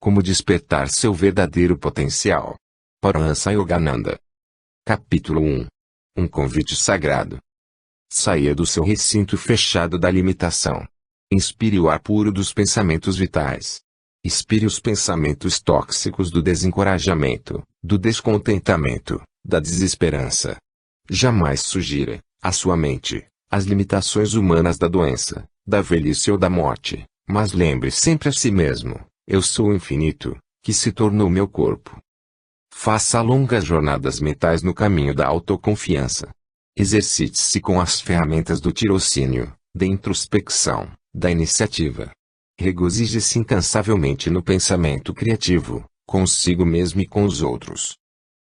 Como despertar seu verdadeiro potencial. Paramahansa Yogananda. Capítulo 1. Um convite sagrado. Saia do seu recinto fechado da limitação. Inspire o ar puro dos pensamentos vitais. Expire os pensamentos tóxicos do desencorajamento, do descontentamento, da desesperança. Jamais sugira, à sua mente, as limitações humanas da doença, da velhice ou da morte, mas lembre sempre a si mesmo: eu sou o infinito, que se tornou meu corpo. Faça longas jornadas mentais no caminho da autoconfiança. Exercite-se com as ferramentas do tirocínio, da introspecção, da iniciativa. Regozije-se incansavelmente no pensamento criativo, consigo mesmo e com os outros.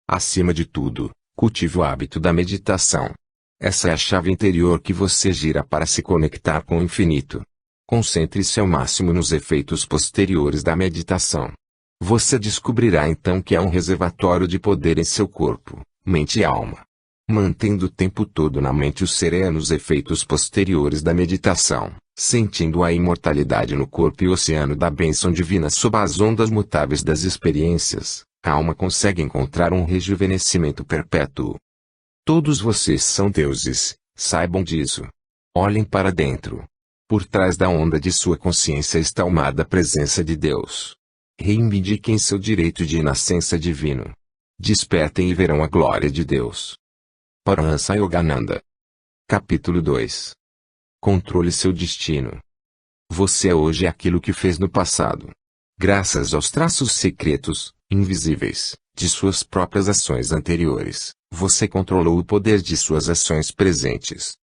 Acima de tudo, cultive o hábito da meditação. Essa é a chave interior que você gira para se conectar com o infinito. Concentre-se ao máximo nos efeitos posteriores da meditação. Você descobrirá então que há um reservatório de poder em seu corpo, mente e alma. Mantendo o tempo todo na mente os serenos efeitos posteriores da meditação, sentindo a imortalidade no corpo e o oceano da bênção divina sob as ondas mutáveis das experiências, a alma consegue encontrar um rejuvenescimento perpétuo. Todos vocês são deuses, saibam disso. Olhem para dentro. Por trás da onda de sua consciência está a amada presença de Deus. Reivindiquem seu direito de nascença divino. Despertem e verão a glória de Deus. Paramahansa Yogananda. Capítulo 2. Controle seu destino. Você hoje é aquilo que fez no passado. Graças aos traços secretos, invisíveis, de suas próprias ações anteriores, você controlou o poder de suas ações presentes.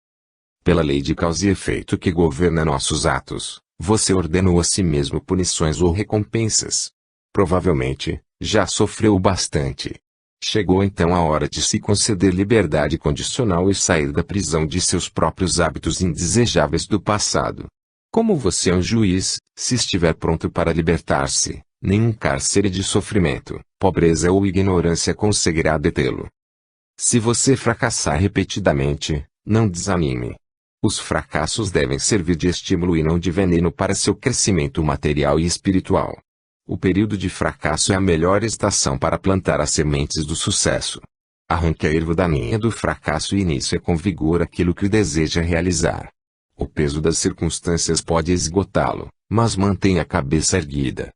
Pela lei de causa e efeito que governa nossos atos, você ordenou a si mesmo punições ou recompensas. Provavelmente, já sofreu bastante. Chegou então a hora de se conceder liberdade condicional e sair da prisão de seus próprios hábitos indesejáveis do passado. Como você é um juiz, se estiver pronto para libertar-se, nenhum cárcere de sofrimento, pobreza ou ignorância conseguirá detê-lo. Se você fracassar repetidamente, não desanime. Os fracassos devem servir de estímulo e não de veneno para seu crescimento material e espiritual. O período de fracasso é a melhor estação para plantar as sementes do sucesso. Arranque a erva daninha do fracasso e inicie com vigor aquilo que deseja realizar. O peso das circunstâncias pode esgotá-lo, mas mantenha a cabeça erguida.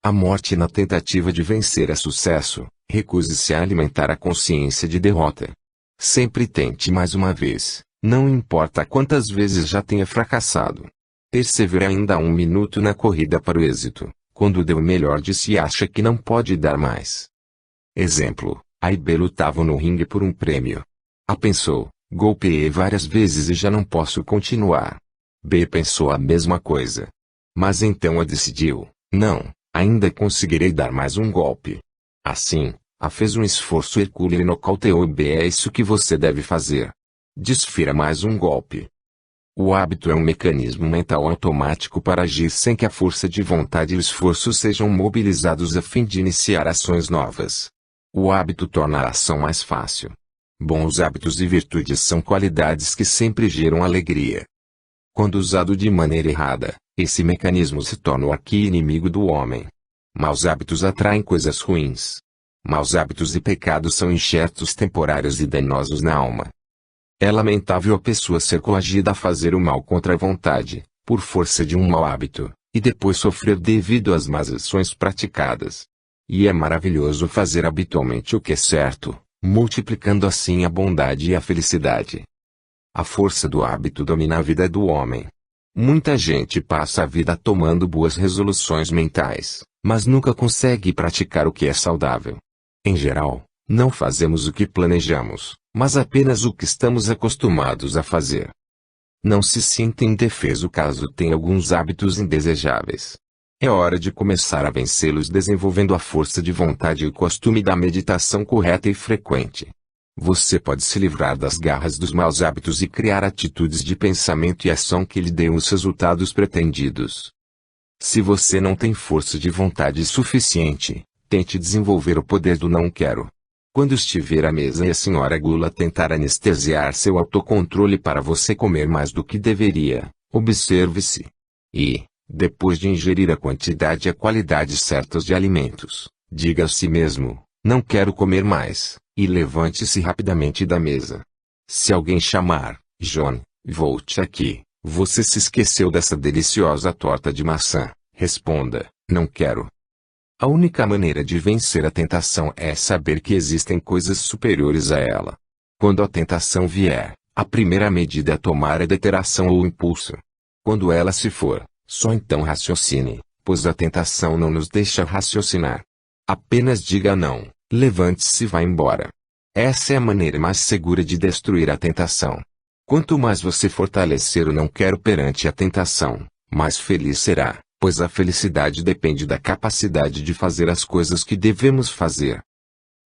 A morte na tentativa de vencer é sucesso. Recuse-se a alimentar a consciência de derrota. Sempre tente mais uma vez, não importa quantas vezes já tenha fracassado. Persevere ainda 1 minuto na corrida para o êxito, quando deu o melhor de si e acha que não pode dar mais. Exemplo: A e B lutavam no ringue por um prêmio. A pensou: golpeei várias vezes e já não posso continuar. B pensou a mesma coisa. Mas então A decidiu: não, ainda conseguirei dar mais um golpe. Assim, A fez um esforço hercúleo e nocauteou B. É isso que você deve fazer. Desfira mais um golpe. O hábito é um mecanismo mental automático para agir sem que a força de vontade e o esforço sejam mobilizados a fim de iniciar ações novas. O hábito torna a ação mais fácil. Bons hábitos e virtudes são qualidades que sempre geram alegria. Quando usado de maneira errada, esse mecanismo se torna o arqui-inimigo do homem. Maus hábitos atraem coisas ruins. Maus hábitos e pecados são enxertos temporários e danosos na alma. É lamentável a pessoa ser coagida a fazer o mal contra a vontade, por força de um mau hábito, e depois sofrer devido às más ações praticadas. E é maravilhoso fazer habitualmente o que é certo, multiplicando assim a bondade e a felicidade. A força do hábito domina a vida do homem. Muita gente passa a vida tomando boas resoluções mentais, mas nunca consegue praticar o que é saudável. Em geral, não fazemos o que planejamos, mas apenas o que estamos acostumados a fazer. Não se sinta indefeso caso tenha alguns hábitos indesejáveis. É hora de começar a vencê-los desenvolvendo a força de vontade e o costume da meditação correta e frequente. Você pode se livrar das garras dos maus hábitos e criar atitudes de pensamento e ação que lhe deem os resultados pretendidos. Se você não tem força de vontade suficiente, tente desenvolver o poder do não quero. Quando estiver à mesa e a senhora gula tentar anestesiar seu autocontrole para você comer mais do que deveria, observe-se. E, Depois de ingerir a quantidade e a qualidade certas de alimentos, diga a si mesmo: não quero comer mais, e levante-se rapidamente da mesa. Se alguém chamar: John, volte aqui, você se esqueceu dessa deliciosa torta de maçã, responda: não quero. A única maneira de vencer a tentação é saber que existem coisas superiores a ela. Quando a tentação vier, a primeira medida a tomar é deter a ação ou impulso. Quando ela se for, só então raciocine, pois a tentação não nos deixa raciocinar. Apenas diga não, levante-se e vá embora. Essa é a maneira mais segura de destruir a tentação. Quanto mais você fortalecer o não quero perante a tentação, mais feliz será, pois a felicidade depende da capacidade de fazer as coisas que devemos fazer.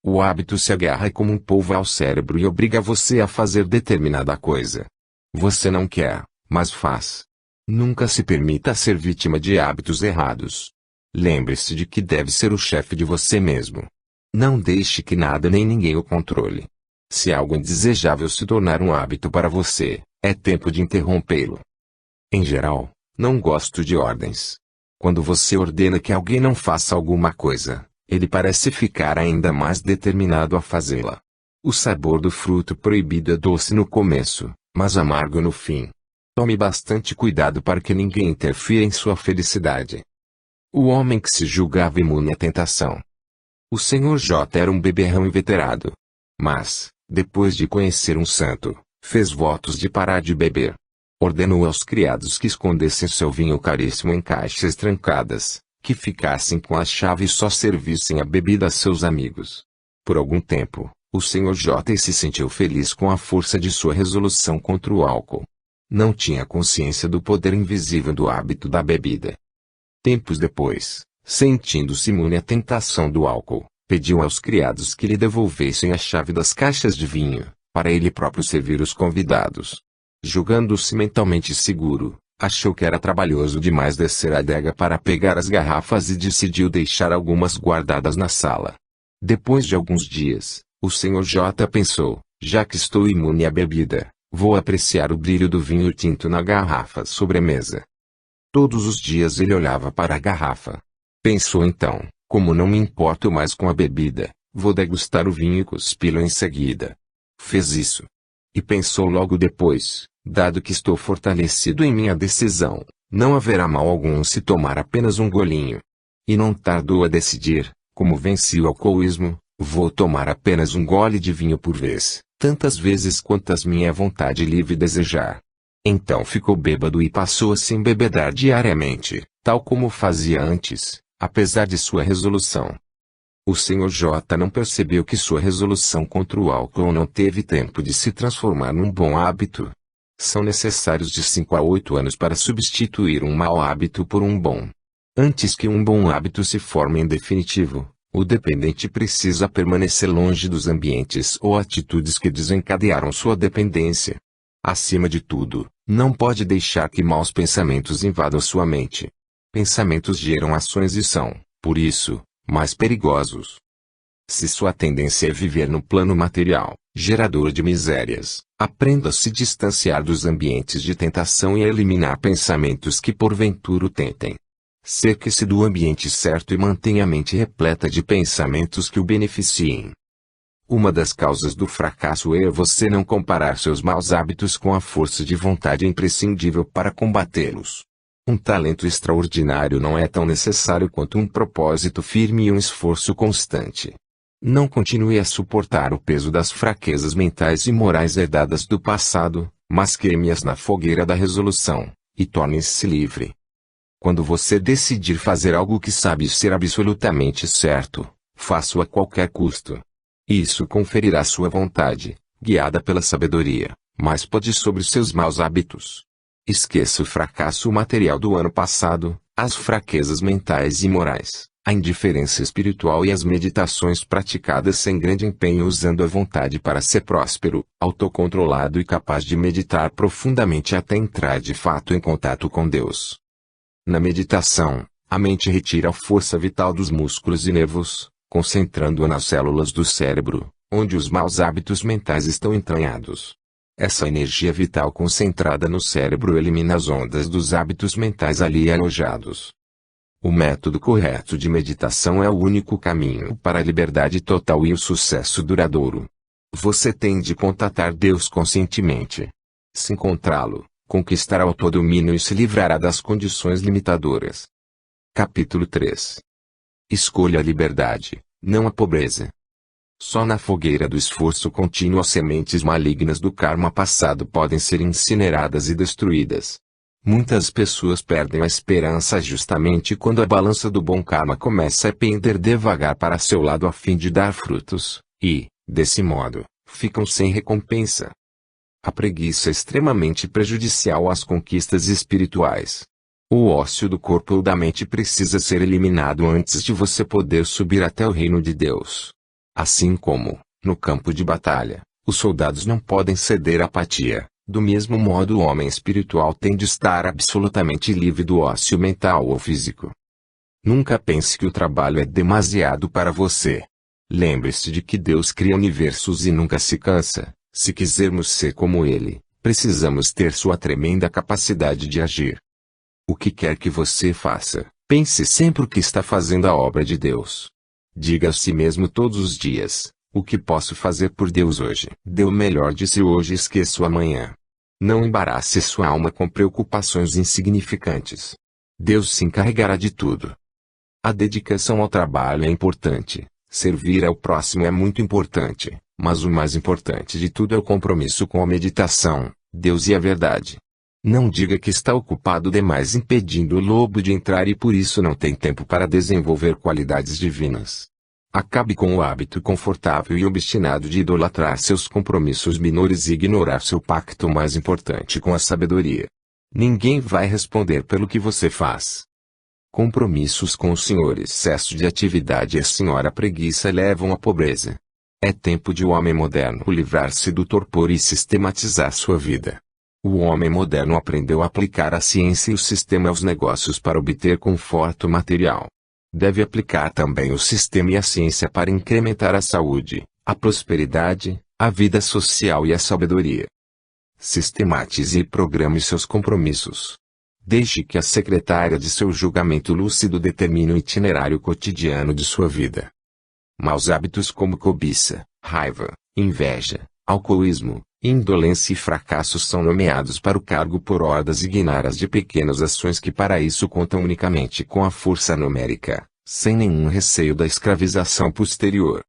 O hábito se agarra como um polvo ao cérebro e obriga você a fazer determinada coisa. Você não quer, mas faz. Nunca se permita ser vítima de hábitos errados. Lembre-se de que deve ser o chefe de você mesmo. Não deixe que nada nem ninguém o controle. Se algo indesejável se tornar um hábito para você, é tempo de interrompê-lo. Em geral, não gosto de ordens. Quando você ordena que alguém não faça alguma coisa, ele parece ficar ainda mais determinado a fazê-la. O sabor do fruto proibido é doce no começo, mas amargo no fim. Tome bastante cuidado para que ninguém interfira em sua felicidade. O homem que se julgava imune à tentação. O Sr. J era um beberrão inveterado. Mas, depois de conhecer um santo, fez votos de parar de beber. Ordenou aos criados que escondessem seu vinho caríssimo em caixas trancadas, que ficassem com a chave e só servissem a bebida a seus amigos. Por algum tempo, o Sr. J se sentiu feliz com a força de sua resolução contra o álcool. Não tinha consciência do poder invisível do hábito da bebida. Tempos depois, sentindo-se imune à tentação do álcool, pediu aos criados que lhe devolvessem a chave das caixas de vinho, para ele próprio servir os convidados. Julgando-se mentalmente seguro, achou que era trabalhoso demais descer a adega para pegar as garrafas e decidiu deixar algumas guardadas na sala. Depois de alguns dias, o Sr. J pensou: já que estou imune à bebida, vou apreciar o brilho do vinho tinto na garrafa sobre a mesa. Todos os dias ele olhava para a garrafa. Pensou então: como não me importo mais com a bebida, vou degustar o vinho e cuspi-lo em seguida. Fez isso. E pensou logo depois: dado que estou fortalecido em minha decisão, não haverá mal algum se tomar apenas um golinho. E não tardou a decidir: como venci o alcoolismo, vou tomar apenas um gole de vinho por vez, tantas vezes quantas minha vontade livre desejar. Então ficou bêbado e passou a se embebedar diariamente, tal como fazia antes, apesar de sua resolução. O Sr. J não percebeu que sua resolução contra o álcool não teve tempo de se transformar num bom hábito. São necessários de 5 a 8 anos para substituir um mau hábito por um bom. Antes que um bom hábito se forme em definitivo, o dependente precisa permanecer longe dos ambientes ou atitudes que desencadearam sua dependência. Acima de tudo, não pode deixar que maus pensamentos invadam sua mente. Pensamentos geram ações e são, por isso, mais perigosos. Se sua tendência é viver no plano material, gerador de misérias, aprenda a se distanciar dos ambientes de tentação e a eliminar pensamentos que porventura o tentem. Cerque-se do ambiente certo e mantenha a mente repleta de pensamentos que o beneficiem. Uma das causas do fracasso é você não comparar seus maus hábitos com a força de vontade imprescindível para combatê-los. Um talento extraordinário não é tão necessário quanto um propósito firme e um esforço constante. Não continue a suportar o peso das fraquezas mentais e morais herdadas do passado, mas queime-as na fogueira da resolução, e torne-se livre. Quando você decidir fazer algo que sabe ser absolutamente certo, faça-o a qualquer custo. Isso conferirá sua vontade, guiada pela sabedoria, mais poder sobre seus maus hábitos. Esqueça o fracasso material do ano passado, as fraquezas mentais e morais, a indiferença espiritual e as meditações praticadas sem grande empenho usando a vontade para ser próspero, autocontrolado e capaz de meditar profundamente até entrar de fato em contato com Deus. Na meditação, a mente retira a força vital dos músculos e nervos, concentrando-a nas células do cérebro, onde os maus hábitos mentais estão entranhados. Essa energia vital concentrada no cérebro elimina as ondas dos hábitos mentais ali alojados. O método correto de meditação é o único caminho para a liberdade total e o sucesso duradouro. Você tem de contatar Deus conscientemente. Se encontrá-lo, conquistará o autodomínio e se livrará das condições limitadoras. Capítulo 3. Escolha a liberdade, não a pobreza. Só na fogueira do esforço contínuo as sementes malignas do karma passado podem ser incineradas e destruídas. Muitas pessoas perdem a esperança justamente quando a balança do bom karma começa a pender devagar para seu lado a fim de dar frutos, e, desse modo, ficam sem recompensa. A preguiça é extremamente prejudicial às conquistas espirituais. O ócio do corpo ou da mente precisa ser eliminado antes de você poder subir até o reino de Deus. Assim como, no campo de batalha, os soldados não podem ceder à apatia, do mesmo modo o homem espiritual tem de estar absolutamente livre do ócio mental ou físico. Nunca pense que o trabalho é demasiado para você. Lembre-se de que Deus cria universos e nunca se cansa. Se quisermos ser como Ele, precisamos ter sua tremenda capacidade de agir. O que quer que você faça, pense sempre o que está fazendo a obra de Deus. Diga a si mesmo todos os dias, o que posso fazer por Deus hoje? Dê o melhor de si hoje e esqueça o amanhã. Não embarace sua alma com preocupações insignificantes. Deus se encarregará de tudo. A dedicação ao trabalho é importante, servir ao próximo é muito importante, mas o mais importante de tudo é o compromisso com a meditação, Deus e a verdade. Não diga que está ocupado demais impedindo o lobo de entrar e por isso não tem tempo para desenvolver qualidades divinas. Acabe com o hábito confortável e obstinado de idolatrar seus compromissos menores e ignorar seu pacto mais importante com a sabedoria. Ninguém vai responder pelo que você faz. Compromissos com o senhor excesso de atividade e a senhora preguiça levam à pobreza. É tempo de o homem moderno livrar-se do torpor e sistematizar sua vida. O homem moderno aprendeu a aplicar a ciência e o sistema aos negócios para obter conforto material. Deve aplicar também o sistema e a ciência para incrementar a saúde, a prosperidade, a vida social e a sabedoria. Sistematize e programe seus compromissos. Deixe que a secretária de seu julgamento lúcido determine o itinerário cotidiano de sua vida. Maus hábitos como cobiça, raiva, inveja, alcoolismo, indolência e fracasso são nomeados para o cargo por hordas ignaras de pequenas ações que para isso contam unicamente com a força numérica, sem nenhum receio da escravização posterior.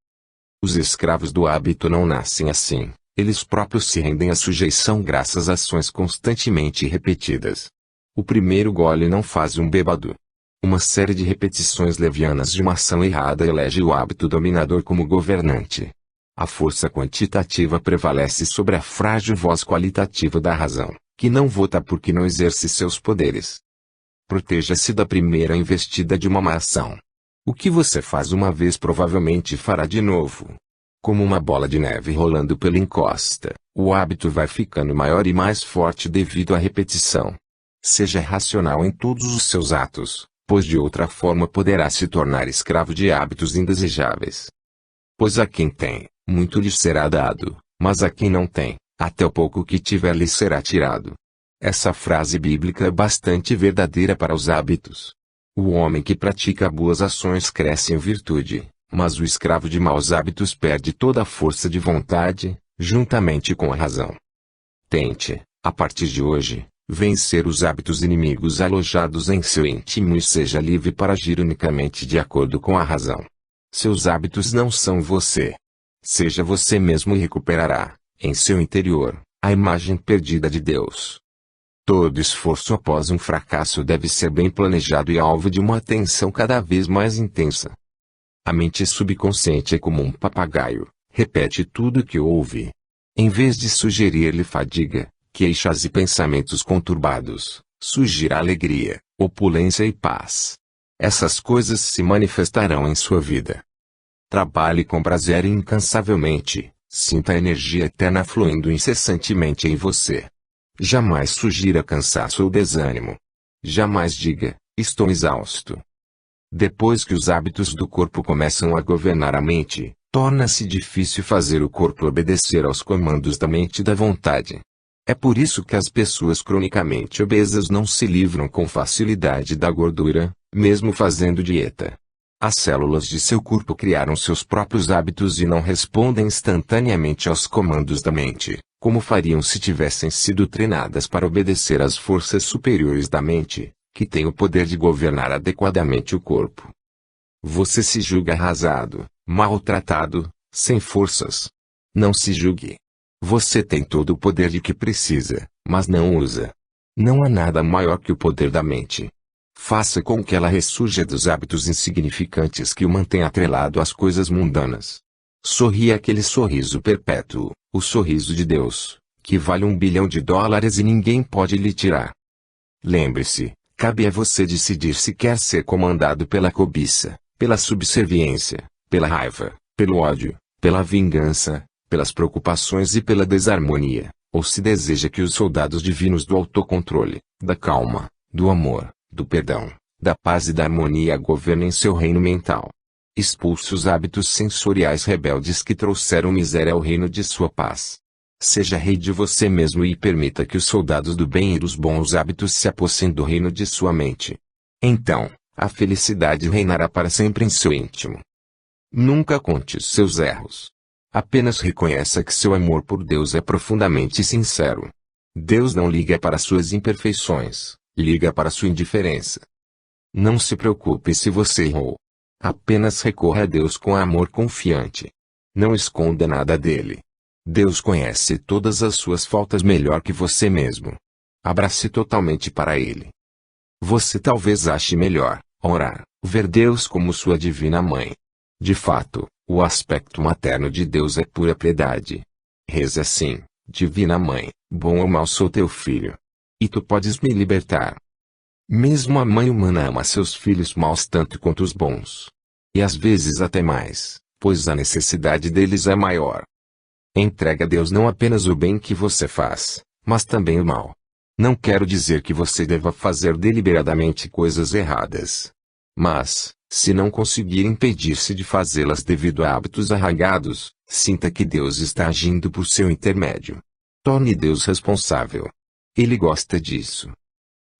Os escravos do hábito não nascem assim, eles próprios se rendem à sujeição graças a ações constantemente repetidas. O primeiro gole não faz um bêbado. Uma série de repetições levianas de uma ação errada elege o hábito dominador como governante. A força quantitativa prevalece sobre a frágil voz qualitativa da razão, que não vota porque não exerce seus poderes. Proteja-se da primeira investida de uma má ação. O que você faz uma vez provavelmente fará de novo. Como uma bola de neve rolando pela encosta, o hábito vai ficando maior e mais forte devido à repetição. Seja racional em todos os seus atos, pois de outra forma poderá se tornar escravo de hábitos indesejáveis. Pois a quem tem, muito lhe será dado, mas a quem não tem, até o pouco que tiver lhe será tirado. Essa frase bíblica é bastante verdadeira para os hábitos. O homem que pratica boas ações cresce em virtude, mas o escravo de maus hábitos perde toda a força de vontade, juntamente com a razão. Tente, a partir de hoje, vencer os hábitos inimigos alojados em seu íntimo e seja livre para agir unicamente de acordo com a razão. Seus hábitos não são você. Seja você mesmo e recuperará, em seu interior, a imagem perdida de Deus. Todo esforço após um fracasso deve ser bem planejado e alvo de uma atenção cada vez mais intensa. A mente subconsciente é como um papagaio, repete tudo o que ouve. Em vez de sugerir-lhe fadiga, queixas e pensamentos conturbados, surgirá alegria, opulência e paz. Essas coisas se manifestarão em sua vida. Trabalhe com prazer e incansavelmente, sinta a energia eterna fluindo incessantemente em você. Jamais sugira cansaço ou desânimo. Jamais diga, estou exausto. Depois que os hábitos do corpo começam a governar a mente, Torna-se difícil fazer o corpo obedecer aos comandos da mente e da vontade. É por isso que as pessoas cronicamente obesas não se livram com facilidade da gordura, mesmo fazendo dieta. As células de seu corpo criaram seus próprios hábitos e não respondem instantaneamente aos comandos da mente, como fariam se tivessem sido treinadas para obedecer às forças superiores da mente, que têm o poder de governar adequadamente o corpo. Você se julga arrasado, maltratado, sem forças. Não se julgue. Você tem todo o poder de que precisa, mas não usa. Não há nada maior que o poder da mente. Faça com que ela ressurja dos hábitos insignificantes que o mantêm atrelado às coisas mundanas. Sorria aquele sorriso perpétuo, o sorriso de Deus, que vale $1 bilhão e ninguém pode lhe tirar. Lembre-se, cabe a você decidir se quer ser comandado pela cobiça, pela subserviência, pela raiva, pelo ódio, pela vingança, pelas preocupações e pela desarmonia, ou se deseja que os soldados divinos do autocontrole, da calma, do amor, do perdão, da paz e da harmonia governem seu reino mental. Expulse os hábitos sensoriais rebeldes que trouxeram miséria ao reino de sua paz. Seja rei de você mesmo e permita que os soldados do bem e dos bons hábitos se apossem do reino de sua mente. Então, a felicidade reinará para sempre em seu íntimo. Nunca conte seus erros. Apenas reconheça que seu amor por Deus é profundamente sincero. Deus não liga para suas imperfeições, liga para sua indiferença. Não se preocupe se você errou. Apenas recorra a Deus com amor confiante. Não esconda nada dele. Deus conhece todas as suas faltas melhor que você mesmo. Abra-se totalmente para ele. Você talvez ache melhor orar, ver Deus como sua divina mãe. De fato, o aspecto materno de Deus é pura piedade. Reze assim: Divina Mãe, bom ou mal sou teu filho. E tu podes me libertar. Mesmo a mãe humana ama seus filhos maus tanto quanto os bons. E às vezes até mais, pois a necessidade deles é maior. Entregue a Deus não apenas o bem que você faz, mas também o mal. Não quero dizer que você deva fazer deliberadamente coisas erradas. Mas, se não conseguir impedir-se de fazê-las devido a hábitos arraigados, sinta que Deus está agindo por seu intermédio. Torne Deus responsável. Ele gosta disso.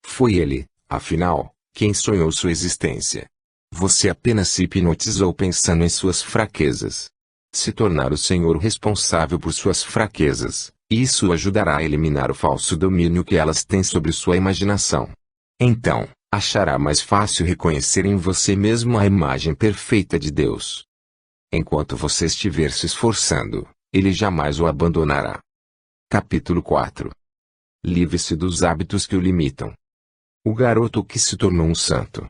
Foi ele, afinal, quem sonhou sua existência. Você apenas se hipnotizou pensando em suas fraquezas. Se tornar o Senhor responsável por suas fraquezas, isso ajudará a eliminar o falso domínio que elas têm sobre sua imaginação. Então, achará mais fácil reconhecer em você mesmo a imagem perfeita de Deus. Enquanto você estiver se esforçando, ele jamais o abandonará. Capítulo 4. Livre-se dos hábitos que o limitam. O garoto que se tornou um santo.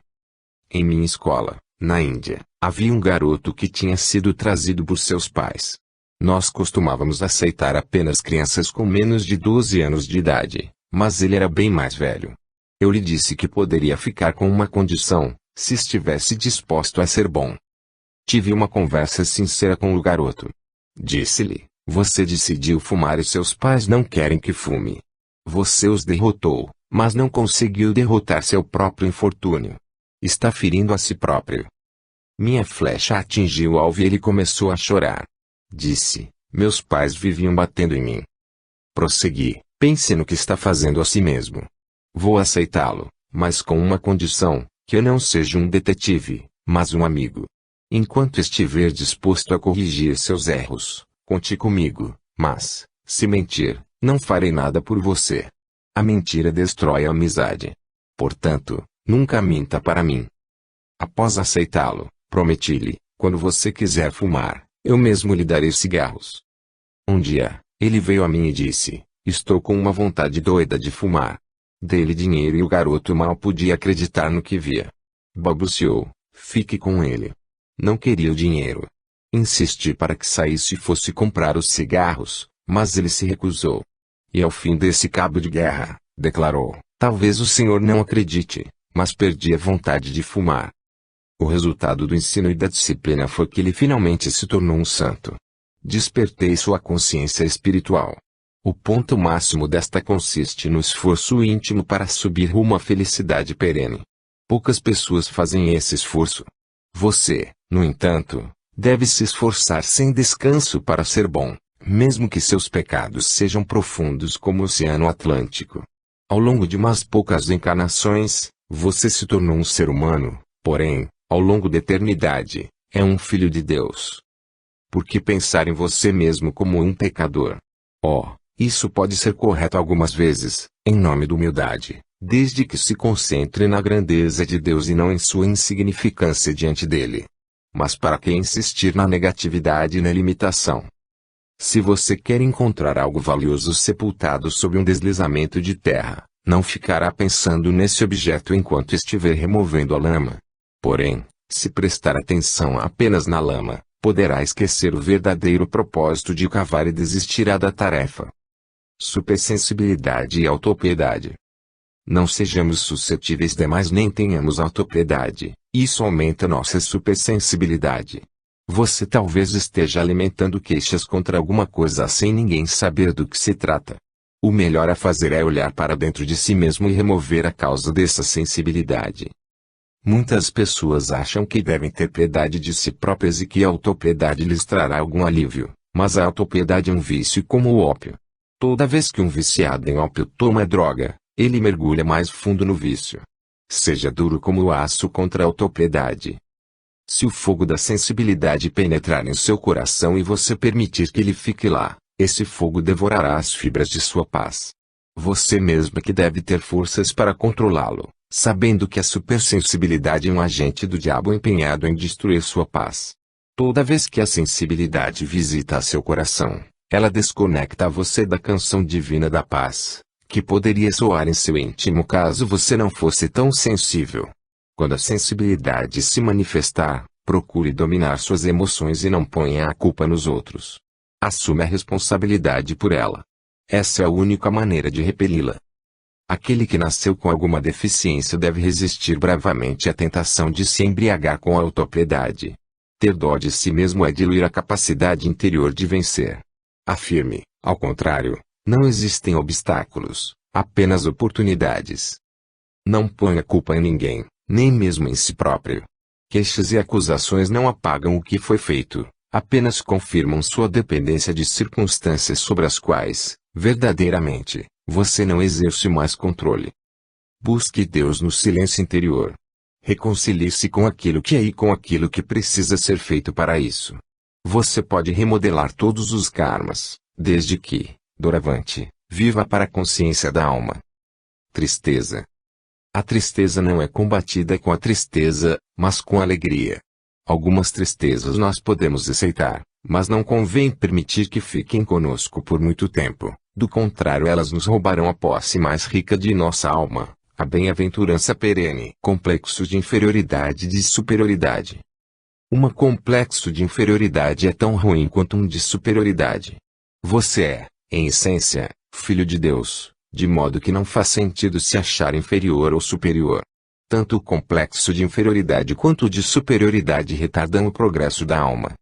Em minha escola, na Índia, havia um garoto que tinha sido trazido por seus pais. Nós costumávamos aceitar apenas crianças com menos de 12 anos de idade, mas ele era bem mais velho. Eu lhe disse que poderia ficar com uma condição, se estivesse disposto a ser bom. Tive uma conversa sincera com o garoto. Disse-lhe: você decidiu fumar e seus pais não querem que fume. Você os derrotou, mas não conseguiu derrotar seu próprio infortúnio. Está ferindo a si próprio. Minha flecha atingiu o alvo e ele começou a chorar. Disse: meus pais viviam batendo em mim. Prossegui: pense no que está fazendo a si mesmo. Vou aceitá-lo, mas com uma condição: que eu não seja um detetive, mas um amigo. Enquanto estiver disposto a corrigir seus erros, conte comigo, mas, se mentir, não farei nada por você. A mentira destrói a amizade. Portanto, nunca minta para mim. Após aceitá-lo, prometi-lhe: quando você quiser fumar, eu mesmo lhe darei cigarros. Um dia, ele veio a mim e disse: estou com uma vontade doida de fumar. Dei-lhe dinheiro e o garoto mal podia acreditar no que via. Balbuciou: fique com ele. Não queria o dinheiro. Insisti para que saísse e fosse comprar os cigarros, mas ele se recusou. E ao fim desse cabo de guerra, declarou: talvez o senhor não acredite, mas perdi a vontade de fumar. O resultado do ensino e da disciplina foi que ele finalmente se tornou um santo. Despertei sua consciência espiritual. O ponto máximo desta consiste no esforço íntimo para subir rumo à felicidade perene. Poucas pessoas fazem esse esforço. Você, no entanto, Deve se esforçar sem descanso para ser bom, mesmo que seus pecados sejam profundos como o Oceano Atlântico. Ao longo de umas poucas encarnações, você se tornou um ser humano, porém, ao longo da eternidade, é um filho de Deus. Por que pensar em você mesmo como um pecador? Isso pode ser correto algumas vezes, em nome da humildade, desde que se concentre na grandeza de Deus e não em sua insignificância diante dele. Mas para que insistir na negatividade e na limitação? Se você quer encontrar algo valioso sepultado sob um deslizamento de terra, não ficará pensando nesse objeto enquanto estiver removendo a lama. Porém, se prestar atenção apenas na lama, poderá esquecer o verdadeiro propósito de cavar e desistirá da tarefa. Supersensibilidade e autopiedade. Não sejamos suscetíveis demais nem tenhamos autopiedade, isso aumenta nossa supersensibilidade. Você talvez esteja alimentando queixas contra alguma coisa sem ninguém saber do que se trata. O melhor a fazer é olhar para dentro de si mesmo e remover a causa dessa sensibilidade. Muitas pessoas acham que devem ter piedade de si próprias e que a autopiedade lhes trará algum alívio, mas a autopiedade é um vício como o ópio. Toda vez que um viciado em ópio toma droga, ele mergulha mais fundo no vício. Seja duro como o aço contra a autopiedade. Se o fogo da sensibilidade penetrar em seu coração e você permitir que ele fique lá, esse fogo devorará as fibras de sua paz. Você mesmo é que deve ter forças para controlá-lo, sabendo que a supersensibilidade é um agente do diabo empenhado em destruir sua paz. Toda vez que a sensibilidade visita seu coração, ela desconecta você da canção divina da paz, que poderia soar em seu íntimo caso você não fosse tão sensível. Quando a sensibilidade se manifestar, procure dominar suas emoções e não ponha a culpa nos outros. Assume a responsabilidade por ela. Essa é a única maneira de repeli-la. Aquele que nasceu com alguma deficiência deve resistir bravamente à tentação de se embriagar com a autopiedade. Ter dó de si mesmo é diluir a capacidade interior de vencer. Afirme, ao contrário, não existem obstáculos, apenas oportunidades. Não ponha culpa em ninguém, nem mesmo em si próprio. Queixas e acusações não apagam o que foi feito, apenas confirmam sua dependência de circunstâncias sobre as quais, verdadeiramente, você não exerce mais controle. Busque Deus no silêncio interior. Reconcilie-se com aquilo que é e com aquilo que precisa ser feito para isso. Você pode remodelar todos os karmas, desde que, doravante, viva para a consciência da alma. Tristeza. A tristeza não é combatida com a tristeza, mas com a alegria. Algumas tristezas nós podemos aceitar, mas não convém permitir que fiquem conosco por muito tempo, do contrário elas nos roubarão a posse mais rica de nossa alma, a bem-aventurança perene. Complexo de inferioridade e de superioridade. Um complexo de inferioridade é tão ruim quanto um de superioridade. Você é, em essência, filho de Deus, de modo que não faz sentido se achar inferior ou superior. Tanto o complexo de inferioridade quanto o de superioridade retardam o progresso da alma.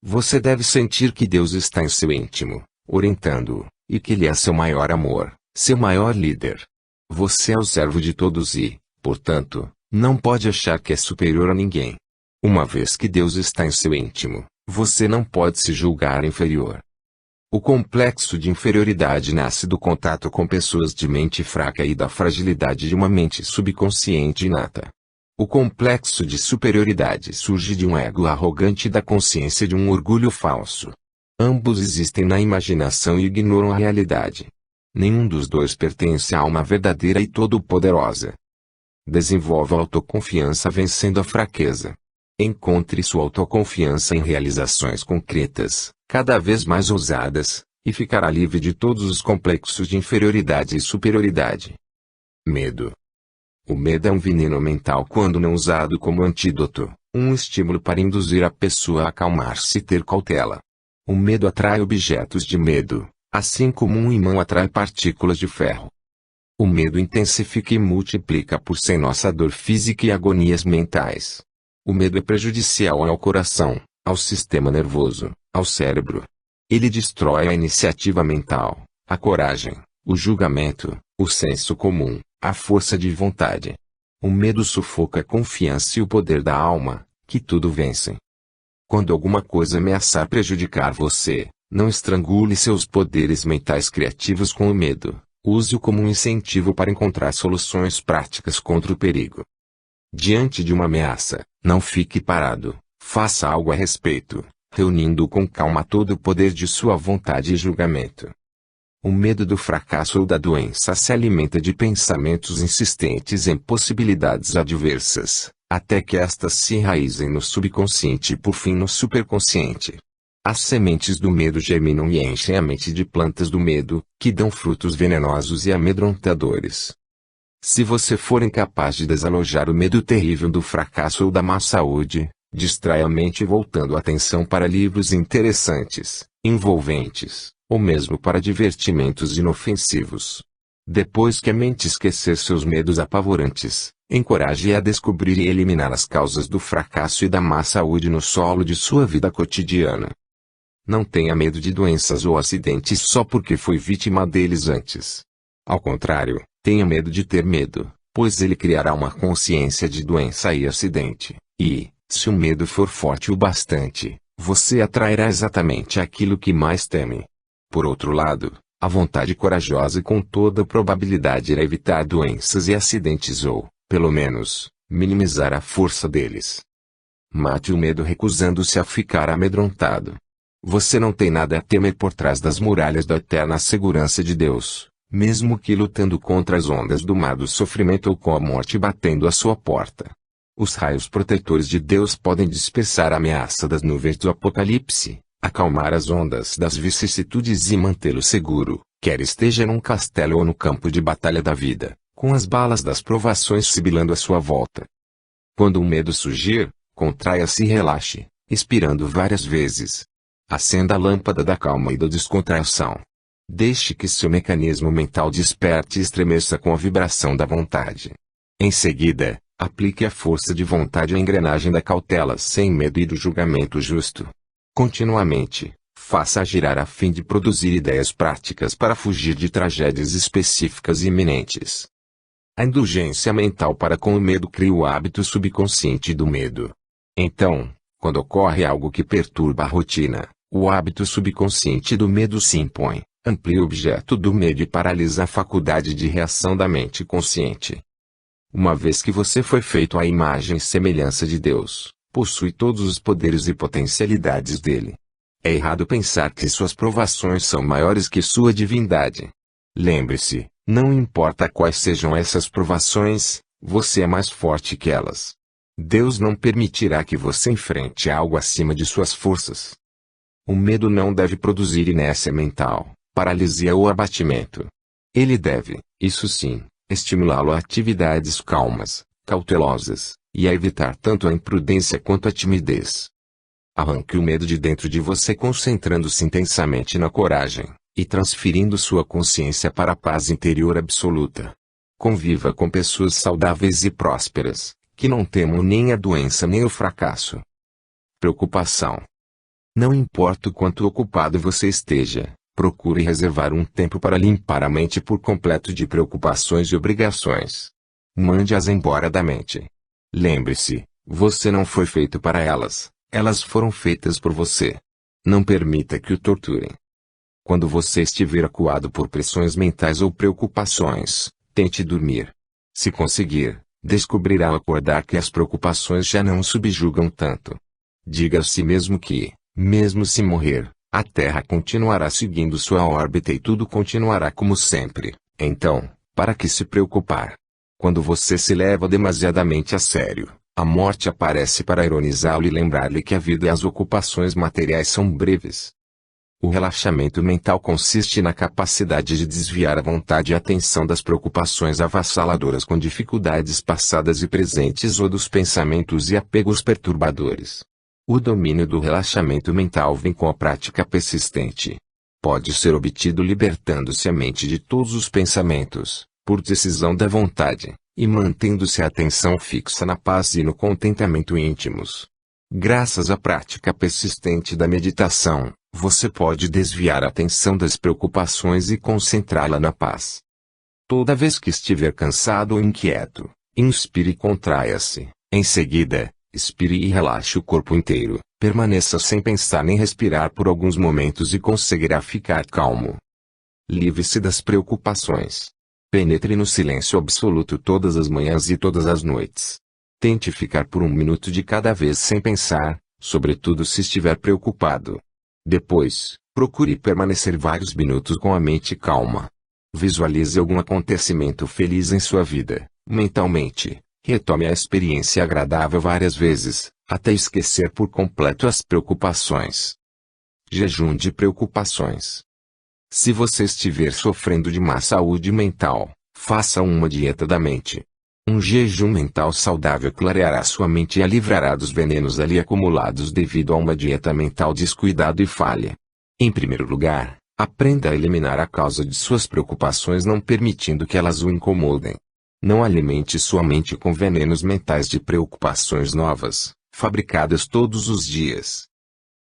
Você deve sentir que Deus está em seu íntimo, orientando-o, e que Ele é seu maior amor, seu maior líder. Você é o servo de todos e, portanto, não pode achar que é superior a ninguém. Uma vez que Deus está em seu íntimo, você não pode se julgar inferior. O complexo de inferioridade nasce do contato com pessoas de mente fraca e da fragilidade de uma mente subconsciente inata. O complexo de superioridade surge de um ego arrogante e da consciência de um orgulho falso. Ambos existem na imaginação e ignoram a realidade. Nenhum dos dois pertence à alma verdadeira e todo-poderosa. Desenvolva a autoconfiança vencendo a fraqueza. Encontre sua autoconfiança em realizações concretas, cada vez mais ousadas, e ficará livre de todos os complexos de inferioridade e superioridade. Medo. O medo é um veneno mental quando não usado como antídoto, um estímulo para induzir a pessoa a acalmar-se e ter cautela. O medo atrai objetos de medo, assim como um imã atrai partículas de ferro. O medo intensifica e multiplica por 100 nossa dor física e agonias mentais. O medo é prejudicial ao coração, ao sistema nervoso, ao cérebro. Ele destrói a iniciativa mental, a coragem, o julgamento, o senso comum, a força de vontade. O medo sufoca a confiança e o poder da alma, que tudo vencem. Quando alguma coisa ameaçar prejudicar você, não estrangule seus poderes mentais criativos com o medo. Use-o como um incentivo para encontrar soluções práticas contra o perigo. Diante de uma ameaça, não fique parado. Faça algo a respeito, reunindo com calma todo o poder de sua vontade e julgamento. O medo do fracasso ou da doença se alimenta de pensamentos insistentes em possibilidades adversas, até que estas se enraizem no subconsciente e por fim no superconsciente. As sementes do medo germinam e enchem a mente de plantas do medo, que dão frutos venenosos e amedrontadores. Se você for incapaz de desalojar o medo terrível do fracasso ou da má saúde, distrai a mente voltando a atenção para livros interessantes, envolventes, ou mesmo para divertimentos inofensivos. Depois que a mente esquecer seus medos apavorantes, encoraje-a a descobrir e eliminar as causas do fracasso e da má saúde no solo de sua vida cotidiana. Não tenha medo de doenças ou acidentes só porque foi vítima deles antes. Ao contrário, tenha medo de ter medo, pois ele criará uma consciência de doença e acidente, e, se o medo for forte o bastante, você atrairá exatamente aquilo que mais teme. Por outro lado, a vontade corajosa com toda probabilidade irá evitar doenças e acidentes ou, pelo menos, minimizar a força deles. Mate o medo recusando-se a ficar amedrontado. Você não tem nada a temer por trás das muralhas da eterna segurança de Deus, mesmo que lutando contra as ondas do mar do sofrimento ou com a morte batendo à sua porta. Os raios protetores de Deus podem dispersar a ameaça das nuvens do Apocalipse, acalmar as ondas das vicissitudes e mantê-lo seguro, quer esteja num castelo ou no campo de batalha da vida, com as balas das provações sibilando à sua volta. Quando o medo surgir, contraia-se e relaxe, expirando várias vezes. Acenda a lâmpada da calma e da descontração. Deixe que seu mecanismo mental desperte e estremeça com a vibração da vontade. Em seguida, aplique a força de vontade à engrenagem da cautela sem medo e do julgamento justo. Continuamente, faça-a girar a fim de produzir ideias práticas para fugir de tragédias específicas e iminentes. A indulgência mental para com o medo cria o hábito subconsciente do medo. Então, quando ocorre algo que perturba a rotina, o hábito subconsciente do medo se impõe, amplia o objeto do medo e paralisa a faculdade de reação da mente consciente. Uma vez que você foi feito à imagem e semelhança de Deus, possui todos os poderes e potencialidades dele. É errado pensar que suas provações são maiores que sua divindade. Lembre-se, não importa quais sejam essas provações, você é mais forte que elas. Deus não permitirá que você enfrente algo acima de suas forças. O medo não deve produzir inércia mental, paralisia ou abatimento. Ele deve, isso sim, estimulá-lo a atividades calmas, cautelosas, e a evitar tanto a imprudência quanto a timidez. Arranque o medo de dentro de você concentrando-se intensamente na coragem, e transferindo sua consciência para a paz interior absoluta. Conviva com pessoas saudáveis e prósperas, que não temam nem a doença nem o fracasso. Preocupação. Não importa o quanto ocupado você esteja, procure reservar um tempo para limpar a mente por completo de preocupações e obrigações. Mande-as embora da mente. Lembre-se, você não foi feito para elas, elas foram feitas por você. Não permita que o torturem. Quando você estiver acuado por pressões mentais ou preocupações, tente dormir. Se conseguir, descobrirá ao acordar que as preocupações já não o subjugam tanto. Diga a si mesmo que, mesmo se morrer, a Terra continuará seguindo sua órbita e tudo continuará como sempre. Então, para que se preocupar? Quando você se leva demasiadamente a sério, a morte aparece para ironizá-lo e lembrar-lhe que a vida e as ocupações materiais são breves. O relaxamento mental consiste na capacidade de desviar a vontade e a atenção das preocupações avassaladoras com dificuldades passadas e presentes ou dos pensamentos e apegos perturbadores. O domínio do relaxamento mental vem com a prática persistente. Pode ser obtido libertando-se a mente de todos os pensamentos, por decisão da vontade, e mantendo-se a atenção fixa na paz e no contentamento íntimos. Graças à prática persistente da meditação, você pode desviar a atenção das preocupações e concentrá-la na paz. Toda vez que estiver cansado ou inquieto, inspire e contraia-se. Em seguida, expire e relaxe o corpo inteiro, Permaneça sem pensar nem respirar por alguns momentos e conseguirá ficar calmo. Livre-se das preocupações. Penetre no silêncio absoluto todas as manhãs e todas as noites. Tente ficar por um minuto de cada vez sem pensar, sobretudo se estiver preocupado. Depois, procure permanecer vários minutos com a mente calma. Visualize algum acontecimento feliz em sua vida, mentalmente. Retome a experiência agradável várias vezes, até esquecer por completo as preocupações. Jejum de preocupações. Se você estiver sofrendo de má saúde mental, faça uma dieta da mente. Um jejum mental saudável clareará sua mente e a livrará dos venenos ali acumulados devido a uma dieta mental descuidada e falha. Em primeiro lugar, aprenda a eliminar a causa de suas preocupações não permitindo que elas o incomodem. Não alimente sua mente com venenos mentais de preocupações novas, fabricadas todos os dias.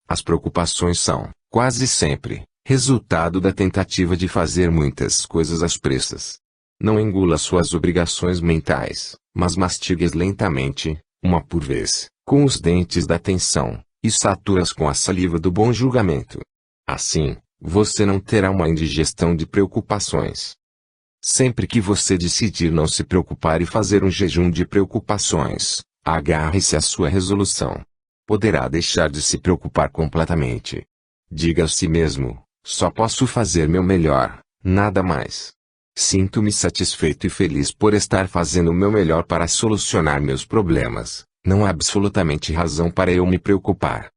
As preocupações são, quase sempre, resultado da tentativa de fazer muitas coisas às pressas. Não engula suas obrigações mentais, mas mastigue-as lentamente, uma por vez, com os dentes da atenção, e satura-as com a saliva do bom julgamento. Assim, você não terá uma indigestão de preocupações. Sempre que você decidir não se preocupar e fazer um jejum de preocupações, agarre-se à sua resolução. Poderá deixar de se preocupar completamente. Diga a si mesmo, só posso fazer meu melhor, nada mais. Sinto-me satisfeito e feliz por estar fazendo o meu melhor para solucionar meus problemas, não há absolutamente razão para eu me preocupar.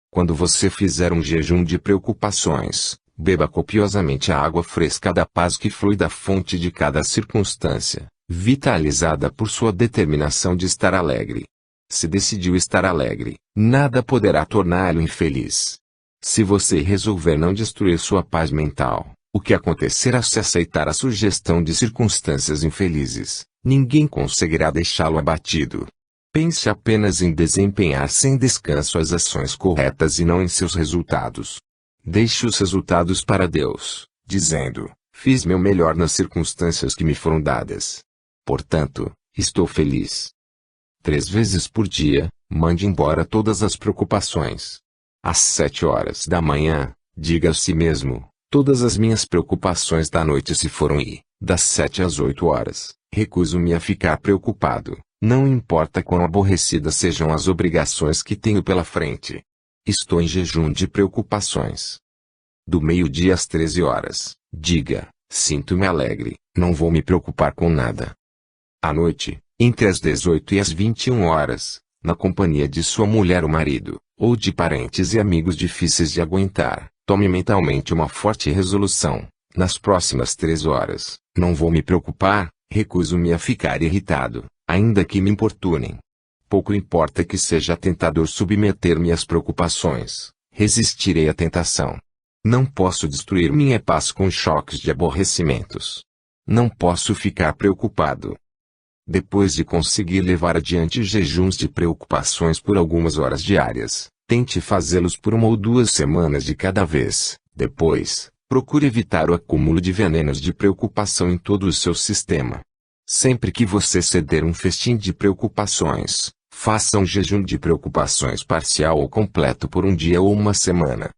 Quando você fizer um jejum de preocupações, beba copiosamente a água fresca da paz que flui da fonte de cada circunstância, vitalizada por sua determinação de estar alegre. Se decidiu estar alegre, nada poderá torná-lo infeliz. Se você resolver não destruir sua paz mental, o que acontecerá se aceitar a sugestão de circunstâncias infelizes? Ninguém conseguirá deixá-lo abatido. Pense apenas em desempenhar sem descanso as ações corretas e não em seus resultados. Deixe os resultados para Deus, dizendo, fiz meu melhor nas circunstâncias que me foram dadas. Portanto, estou feliz. 3 vezes por dia, mande embora todas as preocupações. Às 7 horas da manhã, diga a si mesmo, todas as minhas preocupações da noite se foram e, das 7 às 8 horas, recuso-me a ficar preocupado, não importa quão aborrecidas sejam as obrigações que tenho pela frente. Estou em jejum de preocupações. Do meio-dia às 13 horas, diga, sinto-me alegre, não vou me preocupar com nada. À noite, entre as 18 e as 21 horas, na companhia de sua mulher ou marido, ou de parentes e amigos difíceis de aguentar, tome mentalmente uma forte resolução. Nas próximas 3 horas, não vou me preocupar, recuso-me a ficar irritado, ainda que me importunem. Pouco importa que seja tentador submeter-me às preocupações, resistirei à tentação. Não posso destruir minha paz com choques de aborrecimentos. Não posso ficar preocupado. Depois de conseguir levar adiante jejuns de preocupações por algumas horas diárias, tente fazê-los por 1 ou 2 semanas de cada vez. Depois, procure evitar o acúmulo de venenos de preocupação em todo o seu sistema. Sempre que você ceder um festim de preocupações, faça um jejum de preocupações parcial ou completo por um dia ou uma semana.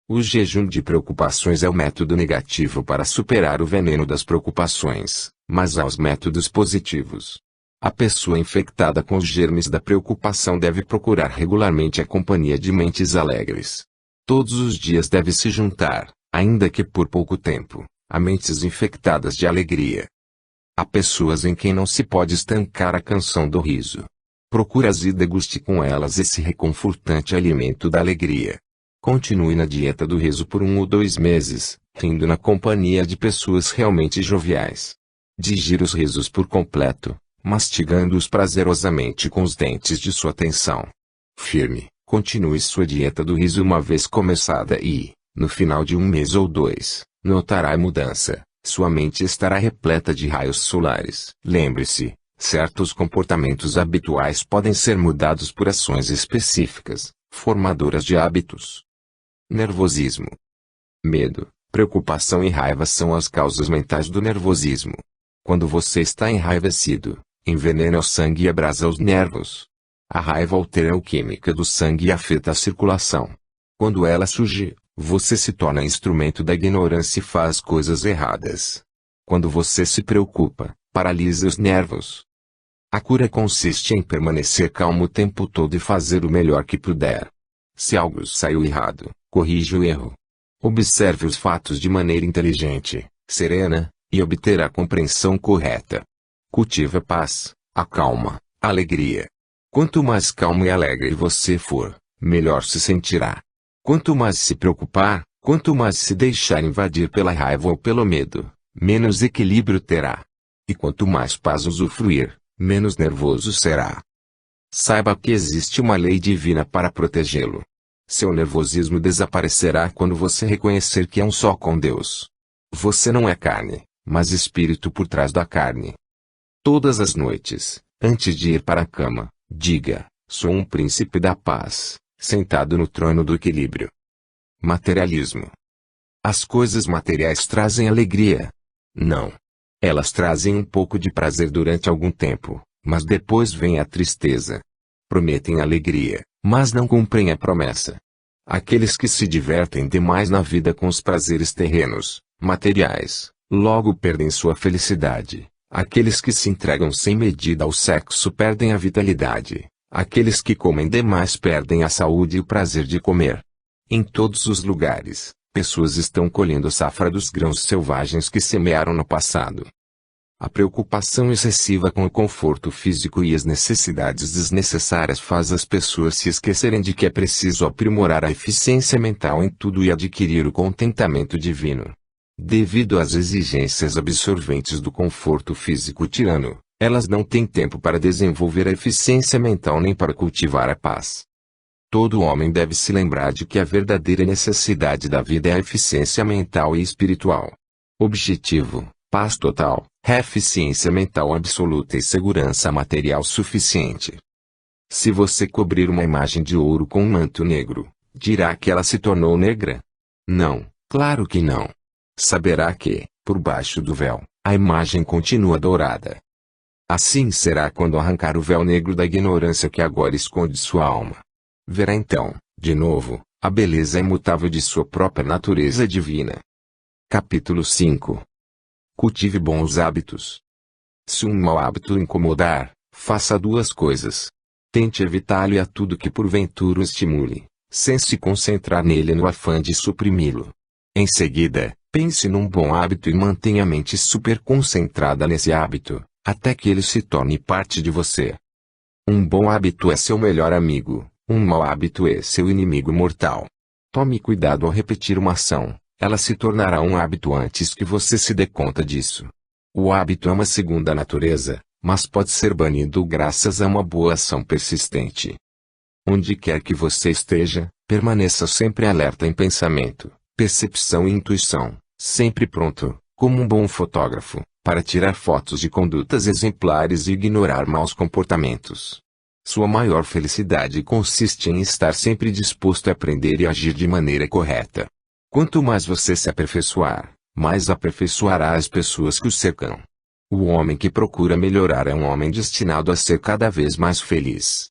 O jejum de preocupações é o método negativo para superar o veneno das preocupações, mas há os métodos positivos. A pessoa infectada com os germes da preocupação deve procurar regularmente a companhia de mentes alegres. Todos os dias deve se juntar, ainda que por pouco tempo, a mentes infectadas de alegria. Há pessoas em quem não se pode estancar a canção do riso. Procure-as e deguste com elas esse reconfortante alimento da alegria. Continue na dieta do riso por 1 ou 2 meses, rindo na companhia de pessoas realmente joviais. Digira os risos por completo, mastigando-os prazerosamente com os dentes de sua atenção. Firme, continue sua dieta do riso uma vez começada e, no final de 1 mês ou 2, notará a mudança. Sua mente estará repleta de raios solares. Lembre-se, certos comportamentos habituais podem ser mudados por ações específicas, formadoras de hábitos. Nervosismo. Medo, preocupação e raiva são as causas mentais do nervosismo. Quando você está enraivecido, envenena o sangue e abrasa os nervos. A raiva altera a química do sangue e afeta a circulação. Quando ela surge, você se torna instrumento da ignorância e faz coisas erradas. Quando você se preocupa, paralisa os nervos. A cura consiste em permanecer calmo o tempo todo e fazer o melhor que puder. Se algo saiu errado, corrija o erro. Observe os fatos de maneira inteligente, serena, e obterá a compreensão correta. Cultive a paz, a calma, a alegria. Quanto mais calmo e alegre você for, melhor se sentirá. Quanto mais se preocupar, quanto mais se deixar invadir pela raiva ou pelo medo, menos equilíbrio terá. E quanto mais paz usufruir, menos nervoso será. Saiba que existe uma lei divina para protegê-lo. Seu nervosismo desaparecerá quando você reconhecer que é um só com Deus. Você não é carne, mas espírito por trás da carne. Todas as noites, antes de ir para a cama, diga: sou um príncipe da paz, sentado no trono do equilíbrio. Materialismo. As coisas materiais trazem alegria? Não. Elas trazem um pouco de prazer durante algum tempo, mas depois vem a tristeza. Prometem alegria, mas não cumprem a promessa. Aqueles que se divertem demais na vida com os prazeres terrenos, materiais, logo perdem sua felicidade. Aqueles que se entregam sem medida ao sexo perdem a vitalidade. Aqueles que comem demais perdem a saúde e o prazer de comer. Em todos os lugares, pessoas estão colhendo a safra dos grãos selvagens que semearam no passado. A preocupação excessiva com o conforto físico e as necessidades desnecessárias faz as pessoas se esquecerem de que é preciso aprimorar a eficiência mental em tudo e adquirir o contentamento divino. Devido às exigências absorventes do conforto físico tirano, elas não têm tempo para desenvolver a eficiência mental nem para cultivar a paz. Todo homem deve se lembrar de que a verdadeira necessidade da vida é a eficiência mental e espiritual. Objetivo: paz total, eficiência mental absoluta e segurança material suficiente. Se você cobrir uma imagem de ouro com um manto negro, dirá que ela se tornou negra? Não, claro que não. Saberá que, por baixo do véu, a imagem continua dourada. Assim será quando arrancar o véu negro da ignorância que agora esconde sua alma. Verá então, de novo, a beleza imutável de sua própria natureza divina. Capítulo 5. Cultive bons hábitos. Se um mau hábito o incomodar, faça duas coisas. Tente evitá-lo e a tudo que porventura o estimule, sem se concentrar nele no afã de suprimi-lo. Em seguida, pense num bom hábito e mantenha a mente super concentrada nesse hábito, até que ele se torne parte de você. Um bom hábito é seu melhor amigo, um mau hábito é seu inimigo mortal. Tome cuidado ao repetir uma ação, ela se tornará um hábito antes que você se dê conta disso. O hábito é uma segunda natureza, mas pode ser banido graças a uma boa ação persistente. Onde quer que você esteja, permaneça sempre alerta em pensamento, percepção e intuição, sempre pronto, como um bom fotógrafo, para tirar fotos de condutas exemplares e ignorar maus comportamentos. Sua maior felicidade consiste em estar sempre disposto a aprender e agir de maneira correta. Quanto mais você se aperfeiçoar, mais aperfeiçoará as pessoas que o cercam. O homem que procura melhorar é um homem destinado a ser cada vez mais feliz.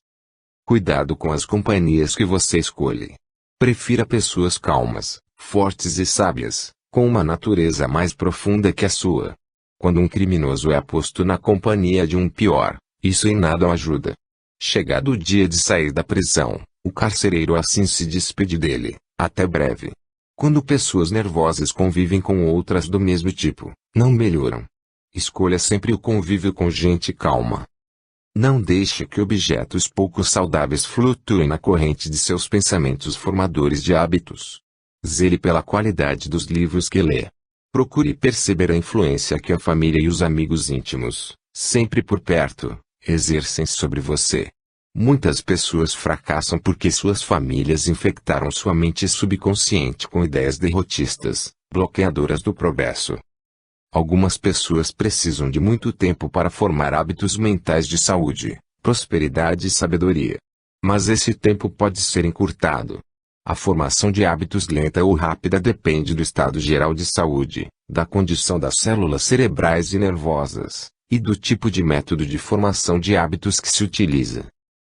Cuidado com as companhias que você escolhe. Prefira pessoas calmas, fortes e sábias, com uma natureza mais profunda que a sua. Quando um criminoso é posto na companhia de um pior, isso em nada o ajuda. Chegado o dia de sair da prisão, o carcereiro assim se despede dele: até breve. Quando pessoas nervosas convivem com outras do mesmo tipo, não melhoram. Escolha sempre o convívio com gente calma. Não deixe que objetos pouco saudáveis flutuem na corrente de seus pensamentos formadores de hábitos. Zele pela qualidade dos livros que lê. Procure perceber a influência que a família e os amigos íntimos, sempre por perto, exercem sobre você. Muitas pessoas fracassam porque suas famílias infectaram sua mente subconsciente com ideias derrotistas, bloqueadoras do progresso. Algumas pessoas precisam de muito tempo para formar hábitos mentais de saúde, prosperidade e sabedoria. Mas esse tempo pode ser encurtado. A formação de hábitos lenta ou rápida depende do estado geral de saúde, da condição das células cerebrais e nervosas, e do tipo de método de formação de hábitos que se utiliza.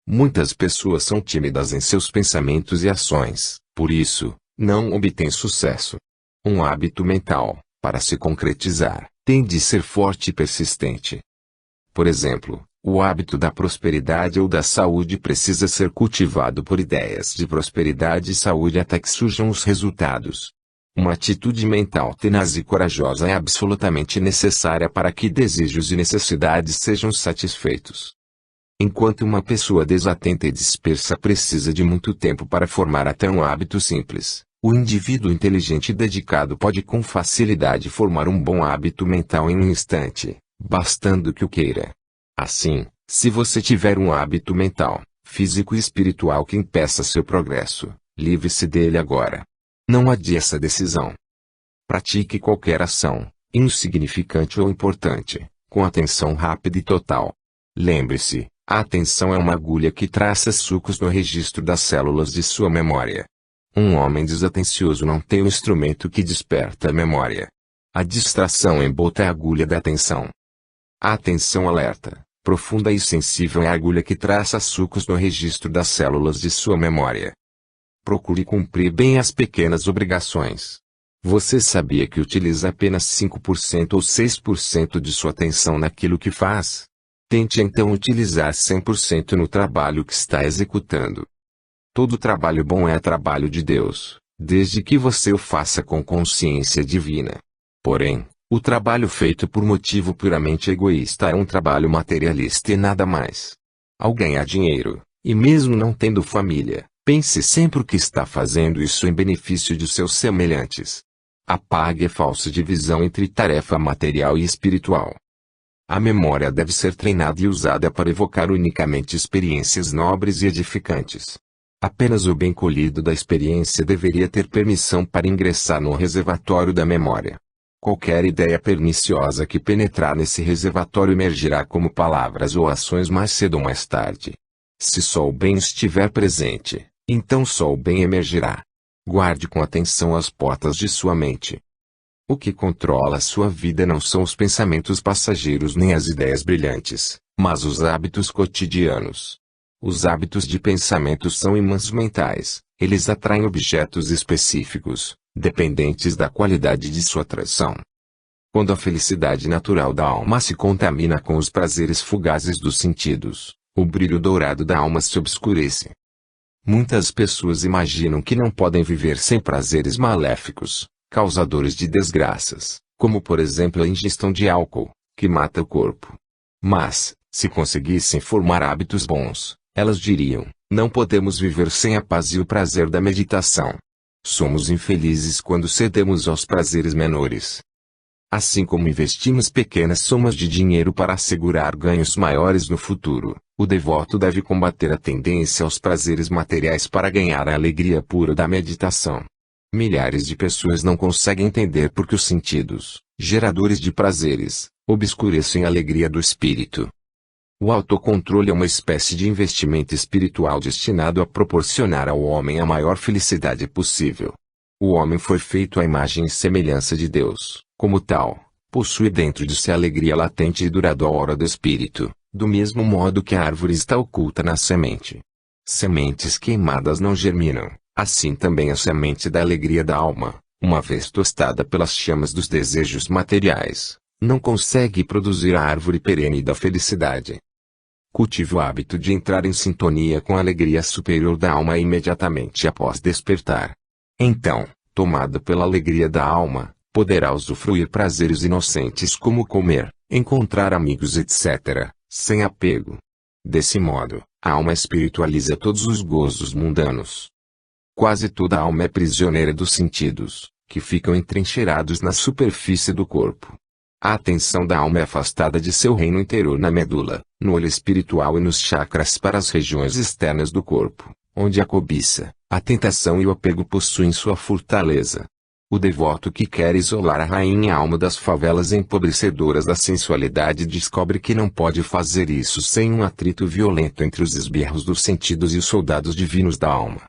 Muitas pessoas são tímidas em seus pensamentos e ações, por isso, não obtêm sucesso. Um hábito mental, para se concretizar, tem de ser forte e persistente. Por exemplo, o hábito da prosperidade ou da saúde precisa ser cultivado por ideias de prosperidade e saúde até que surjam os resultados. Uma atitude mental tenaz e corajosa é absolutamente necessária para que desejos e necessidades sejam satisfeitos. Enquanto uma pessoa desatenta e dispersa precisa de muito tempo para formar até um hábito simples, o indivíduo inteligente e dedicado pode com facilidade formar um bom hábito mental em um instante, bastando que o queira. Assim, se você tiver um hábito mental, físico e espiritual que impeça seu progresso, livre-se dele agora. Não adie essa decisão. Pratique qualquer ação, insignificante ou importante, com atenção rápida e total. Lembre-se, a atenção é uma agulha que traça sulcos no registro das células de sua memória. Um homem desatencioso não tem o instrumento que desperta a memória. A distração embota a agulha da atenção. A atenção alerta, profunda e sensível é a agulha que traça sulcos no registro das células de sua memória. Procure cumprir bem as pequenas obrigações. Você sabia que utiliza apenas 5% ou 6% de sua atenção naquilo que faz? Tente então utilizar 100% no trabalho que está executando. Todo trabalho bom é trabalho de Deus, desde que você o faça com consciência divina. Porém, o trabalho feito por motivo puramente egoísta é um trabalho materialista e nada mais. Ao ganhar dinheiro, e mesmo não tendo família, pense sempre o que está fazendo isso em benefício de seus semelhantes. Apague a falsa divisão entre tarefa material e espiritual. A memória deve ser treinada e usada para evocar unicamente experiências nobres e edificantes. Apenas o bem colhido da experiência deveria ter permissão para ingressar no reservatório da memória. Qualquer ideia perniciosa que penetrar nesse reservatório emergirá como palavras ou ações mais cedo ou mais tarde. Se só o bem estiver presente, então só o bem emergirá. Guarde com atenção as portas de sua mente. O que controla sua vida não são os pensamentos passageiros nem as ideias brilhantes, mas os hábitos cotidianos. Os hábitos de pensamento são imãs mentais, eles atraem objetos específicos, dependentes da qualidade de sua atração. Quando a felicidade natural da alma se contamina com os prazeres fugazes dos sentidos, o brilho dourado da alma se obscurece. Muitas pessoas imaginam que não podem viver sem prazeres maléficos, causadores de desgraças, como por exemplo a ingestão de álcool, que mata o corpo. Mas, se conseguissem formar hábitos bons, elas diriam, não podemos viver sem a paz e o prazer da meditação. Somos infelizes quando cedemos aos prazeres menores. Assim como investimos pequenas somas de dinheiro para assegurar ganhos maiores no futuro, o devoto deve combater a tendência aos prazeres materiais para ganhar a alegria pura da meditação. Milhares de pessoas não conseguem entender por que os sentidos, geradores de prazeres, obscurecem a alegria do espírito. O autocontrole é uma espécie de investimento espiritual destinado a proporcionar ao homem a maior felicidade possível. O homem foi feito à imagem e semelhança de Deus, como tal, possui dentro de si a alegria latente e duradoura do espírito, do mesmo modo que a árvore está oculta na semente. Sementes queimadas não germinam, assim também a semente da alegria da alma, uma vez tostada pelas chamas dos desejos materiais, não consegue produzir a árvore perene da felicidade. Cultive o hábito de entrar em sintonia com a alegria superior da alma imediatamente após despertar. Então, tomado pela alegria da alma, poderá usufruir prazeres inocentes como comer, encontrar amigos etc., sem apego. Desse modo, a alma espiritualiza todos os gozos mundanos. Quase toda alma é prisioneira dos sentidos, que ficam entrincheirados na superfície do corpo. A atenção da alma é afastada de seu reino interior na medula, no olho espiritual e nos chakras para as regiões externas do corpo, onde a cobiça, a tentação e o apego possuem sua fortaleza. O devoto que quer isolar a rainha alma das favelas empobrecedoras da sensualidade descobre que não pode fazer isso sem um atrito violento entre os esbirros dos sentidos e os soldados divinos da alma.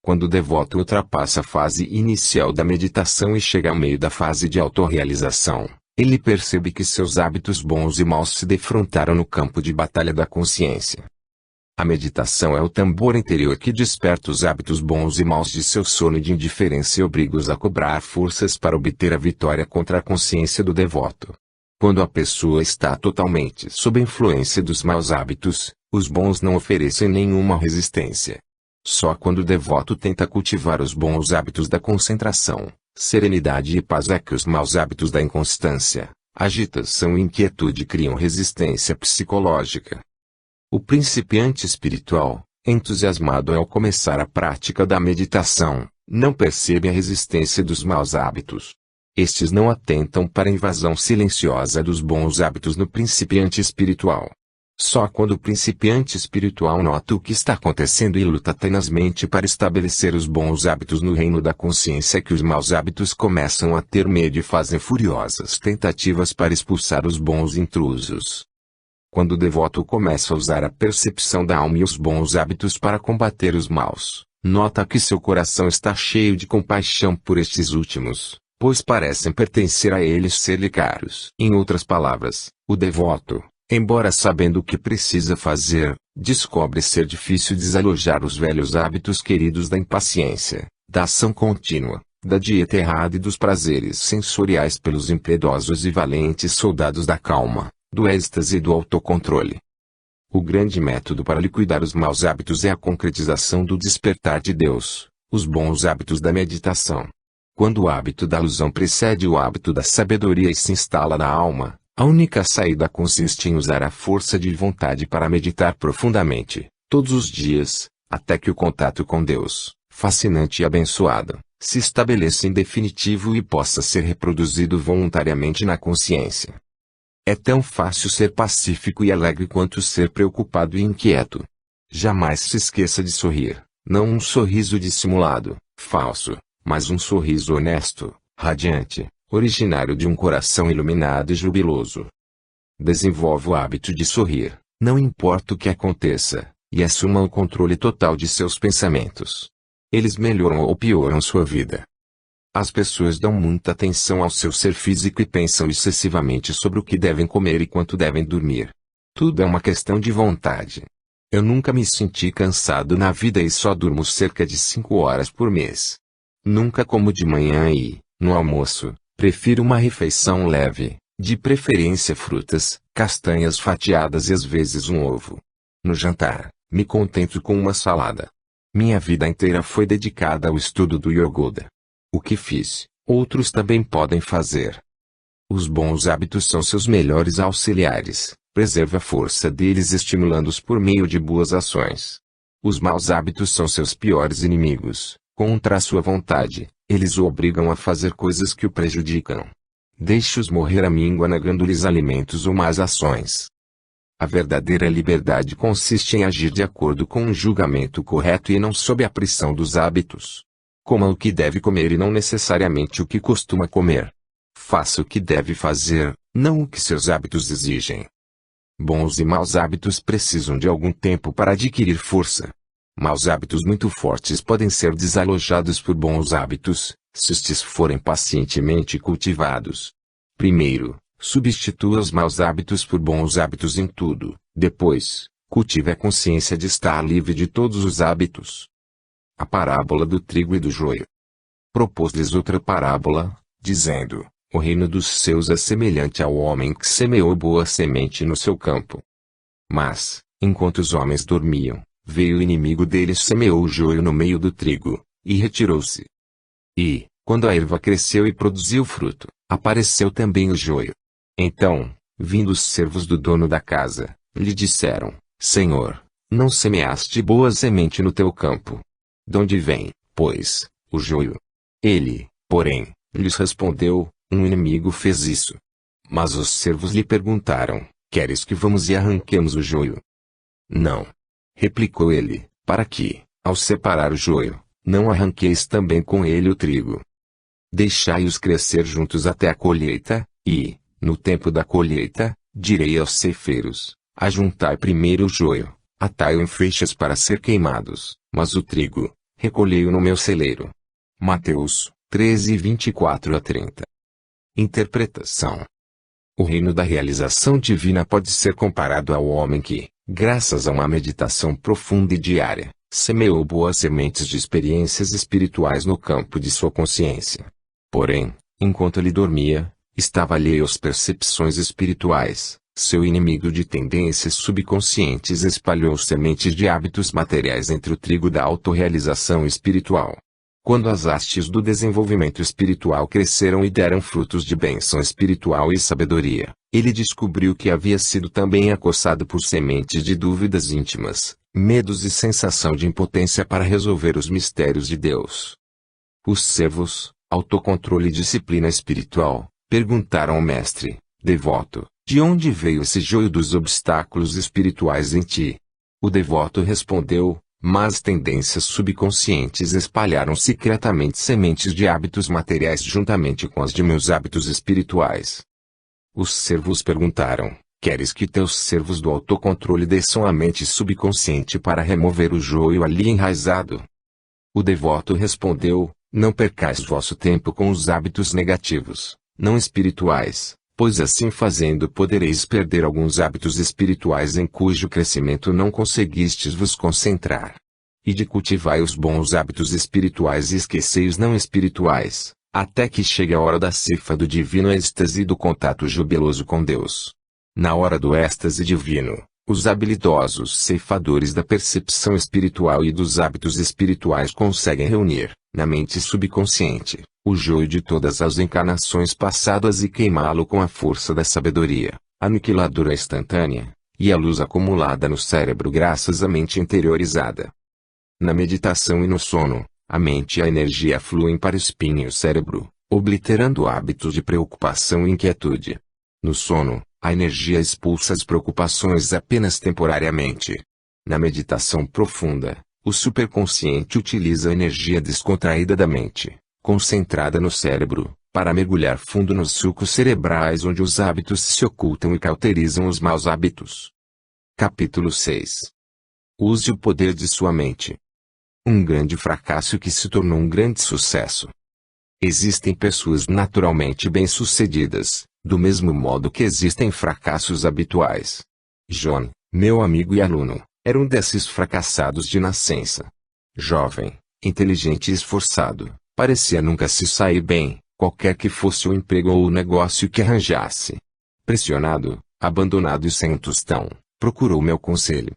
Quando o devoto ultrapassa a fase inicial da meditação e chega ao meio da fase de autorrealização, ele percebe que seus hábitos bons e maus se defrontaram no campo de batalha da consciência. A meditação é o tambor interior que desperta os hábitos bons e maus de seu sono de indiferença e obriga-os a cobrar forças para obter a vitória contra a consciência do devoto. Quando a pessoa está totalmente sob a influência dos maus hábitos, os bons não oferecem nenhuma resistência. Só quando o devoto tenta cultivar os bons hábitos da concentração, serenidade e paz é que os maus hábitos da inconstância, agitação e inquietude criam resistência psicológica. O principiante espiritual, entusiasmado ao começar a prática da meditação, não percebe a resistência dos maus hábitos. Estes não atentam para a invasão silenciosa dos bons hábitos no principiante espiritual. Só quando o principiante espiritual nota o que está acontecendo e luta tenazmente para estabelecer os bons hábitos no reino da consciência é que os maus hábitos começam a ter medo e fazem furiosas tentativas para expulsar os bons intrusos. Quando o devoto começa a usar a percepção da alma e os bons hábitos para combater os maus, nota que seu coração está cheio de compaixão por estes últimos, pois parecem pertencer a eles ser-lhe caros. Em outras palavras, o devoto, embora sabendo o que precisa fazer, descobre ser difícil desalojar os velhos hábitos queridos da impaciência, da ação contínua, da dieta errada e dos prazeres sensoriais pelos impiedosos e valentes soldados da calma, do êxtase e do autocontrole. O grande método para liquidar os maus hábitos é a concretização do despertar de Deus, os bons hábitos da meditação. Quando o hábito da ilusão precede o hábito da sabedoria e se instala na alma, a única saída consiste em usar a força de vontade para meditar profundamente, todos os dias, até que o contato com Deus, fascinante e abençoado, se estabeleça em definitivo e possa ser reproduzido voluntariamente na consciência. É tão fácil ser pacífico e alegre quanto ser preocupado e inquieto. Jamais se esqueça de sorrir, não um sorriso dissimulado, falso, mas um sorriso honesto, radiante, originário de um coração iluminado e jubiloso. Desenvolva o hábito de sorrir, não importa o que aconteça, e assuma o controle total de seus pensamentos. Eles melhoram ou pioram sua vida. As pessoas dão muita atenção ao seu ser físico e pensam excessivamente sobre o que devem comer e quanto devem dormir. Tudo é uma questão de vontade. Eu nunca me senti cansado na vida e só durmo cerca de 5 horas por mês. Nunca como de manhã e, no almoço, prefiro uma refeição leve, de preferência frutas, castanhas fatiadas e às vezes um ovo. No jantar, me contento com uma salada. Minha vida inteira foi dedicada ao estudo do Yogoda. O que fiz, outros também podem fazer. Os bons hábitos são seus melhores auxiliares, preserve a força deles estimulando-os por meio de boas ações. Os maus hábitos são seus piores inimigos, contra a sua vontade, eles o obrigam a fazer coisas que o prejudicam. Deixe-os morrer à míngua negando-lhes alimentos ou más ações. A verdadeira liberdade consiste em agir de acordo com um julgamento correto e não sob a pressão dos hábitos. Coma o que deve comer e não necessariamente o que costuma comer. Faça o que deve fazer, não o que seus hábitos exigem. Bons e maus hábitos precisam de algum tempo para adquirir força. Maus hábitos muito fortes podem ser desalojados por bons hábitos, se estes forem pacientemente cultivados. Primeiro, substitua os maus hábitos por bons hábitos em tudo. Depois, cultive a consciência de estar livre de todos os hábitos. A parábola do trigo e do joio. Propôs-lhes outra parábola, dizendo: o reino dos céus é semelhante ao homem que semeou boa semente no seu campo. Mas, enquanto os homens dormiam, veio o inimigo deles e semeou o joio no meio do trigo, e retirou-se. E, quando a erva cresceu e produziu fruto, apareceu também o joio. Então, vindo os servos do dono da casa, lhe disseram: Senhor, não semeaste boa semente no teu campo. Donde vem, pois, o joio? Ele, porém, lhes respondeu: um inimigo fez isso. Mas os servos lhe perguntaram: queres que vamos e arranquemos o joio? Não. Replicou ele, para que, ao separar o joio, não arranqueis também com ele o trigo. Deixai-os crescer juntos até a colheita, e, no tempo da colheita, direi aos ceifeiros: ajuntai primeiro o joio, atai-o em feixes para ser queimados, mas o trigo, recolhei-o no meu celeiro. Mateus 13:24-30. Interpretação. O reino da realização divina pode ser comparado ao homem que, Graças a uma meditação profunda e diária, semeou boas sementes de experiências espirituais no campo de sua consciência. Porém, enquanto ele dormia, estava alheio às percepções espirituais. Seu inimigo de tendências subconscientes espalhou sementes de hábitos materiais entre o trigo da autorrealização espiritual. Quando as hastes do desenvolvimento espiritual cresceram e deram frutos de bênção espiritual e sabedoria, ele descobriu que havia sido também acossado por sementes de dúvidas íntimas, medos e sensação de impotência para resolver os mistérios de Deus. Os servos, autocontrole e disciplina espiritual, perguntaram ao mestre, devoto, de onde veio esse joio dos obstáculos espirituais em ti? O devoto respondeu, más tendências subconscientes espalharam secretamente sementes de hábitos materiais juntamente com as de meus hábitos espirituais. Os servos perguntaram, queres que teus servos do autocontrole desçam a mente subconsciente para remover o joio ali enraizado? O devoto respondeu, não percais vosso tempo com os hábitos negativos, não espirituais, pois assim fazendo podereis perder alguns hábitos espirituais em cujo crescimento não conseguistes vos concentrar. E de cultivai os bons hábitos espirituais e esquecei os não espirituais, até que chegue a hora da ceifa do divino êxtase e do contato jubiloso com Deus. Na hora do êxtase divino, os habilidosos ceifadores da percepção espiritual e dos hábitos espirituais conseguem reunir, na mente subconsciente, o joio de todas as encarnações passadas e queimá-lo com a força da sabedoria, aniquiladora instantânea, e a luz acumulada no cérebro graças à mente interiorizada. Na meditação e no sono, a mente e a energia fluem para o espinho e o cérebro, obliterando hábitos de preocupação e inquietude. No sono, a energia expulsa as preocupações apenas temporariamente. Na meditação profunda, o superconsciente utiliza a energia descontraída da mente, concentrada no cérebro, para mergulhar fundo nos sulcos cerebrais onde os hábitos se ocultam e cauterizam os maus hábitos. Capítulo 6. Use o poder de sua mente. Um grande fracasso que se tornou um grande sucesso. Existem pessoas naturalmente bem-sucedidas, do mesmo modo que existem fracassos habituais. John, meu amigo e aluno, era um desses fracassados de nascença. Jovem, inteligente e esforçado, parecia nunca se sair bem, qualquer que fosse o emprego ou o negócio que arranjasse. Pressionado, abandonado e sem um tostão, procurou meu conselho.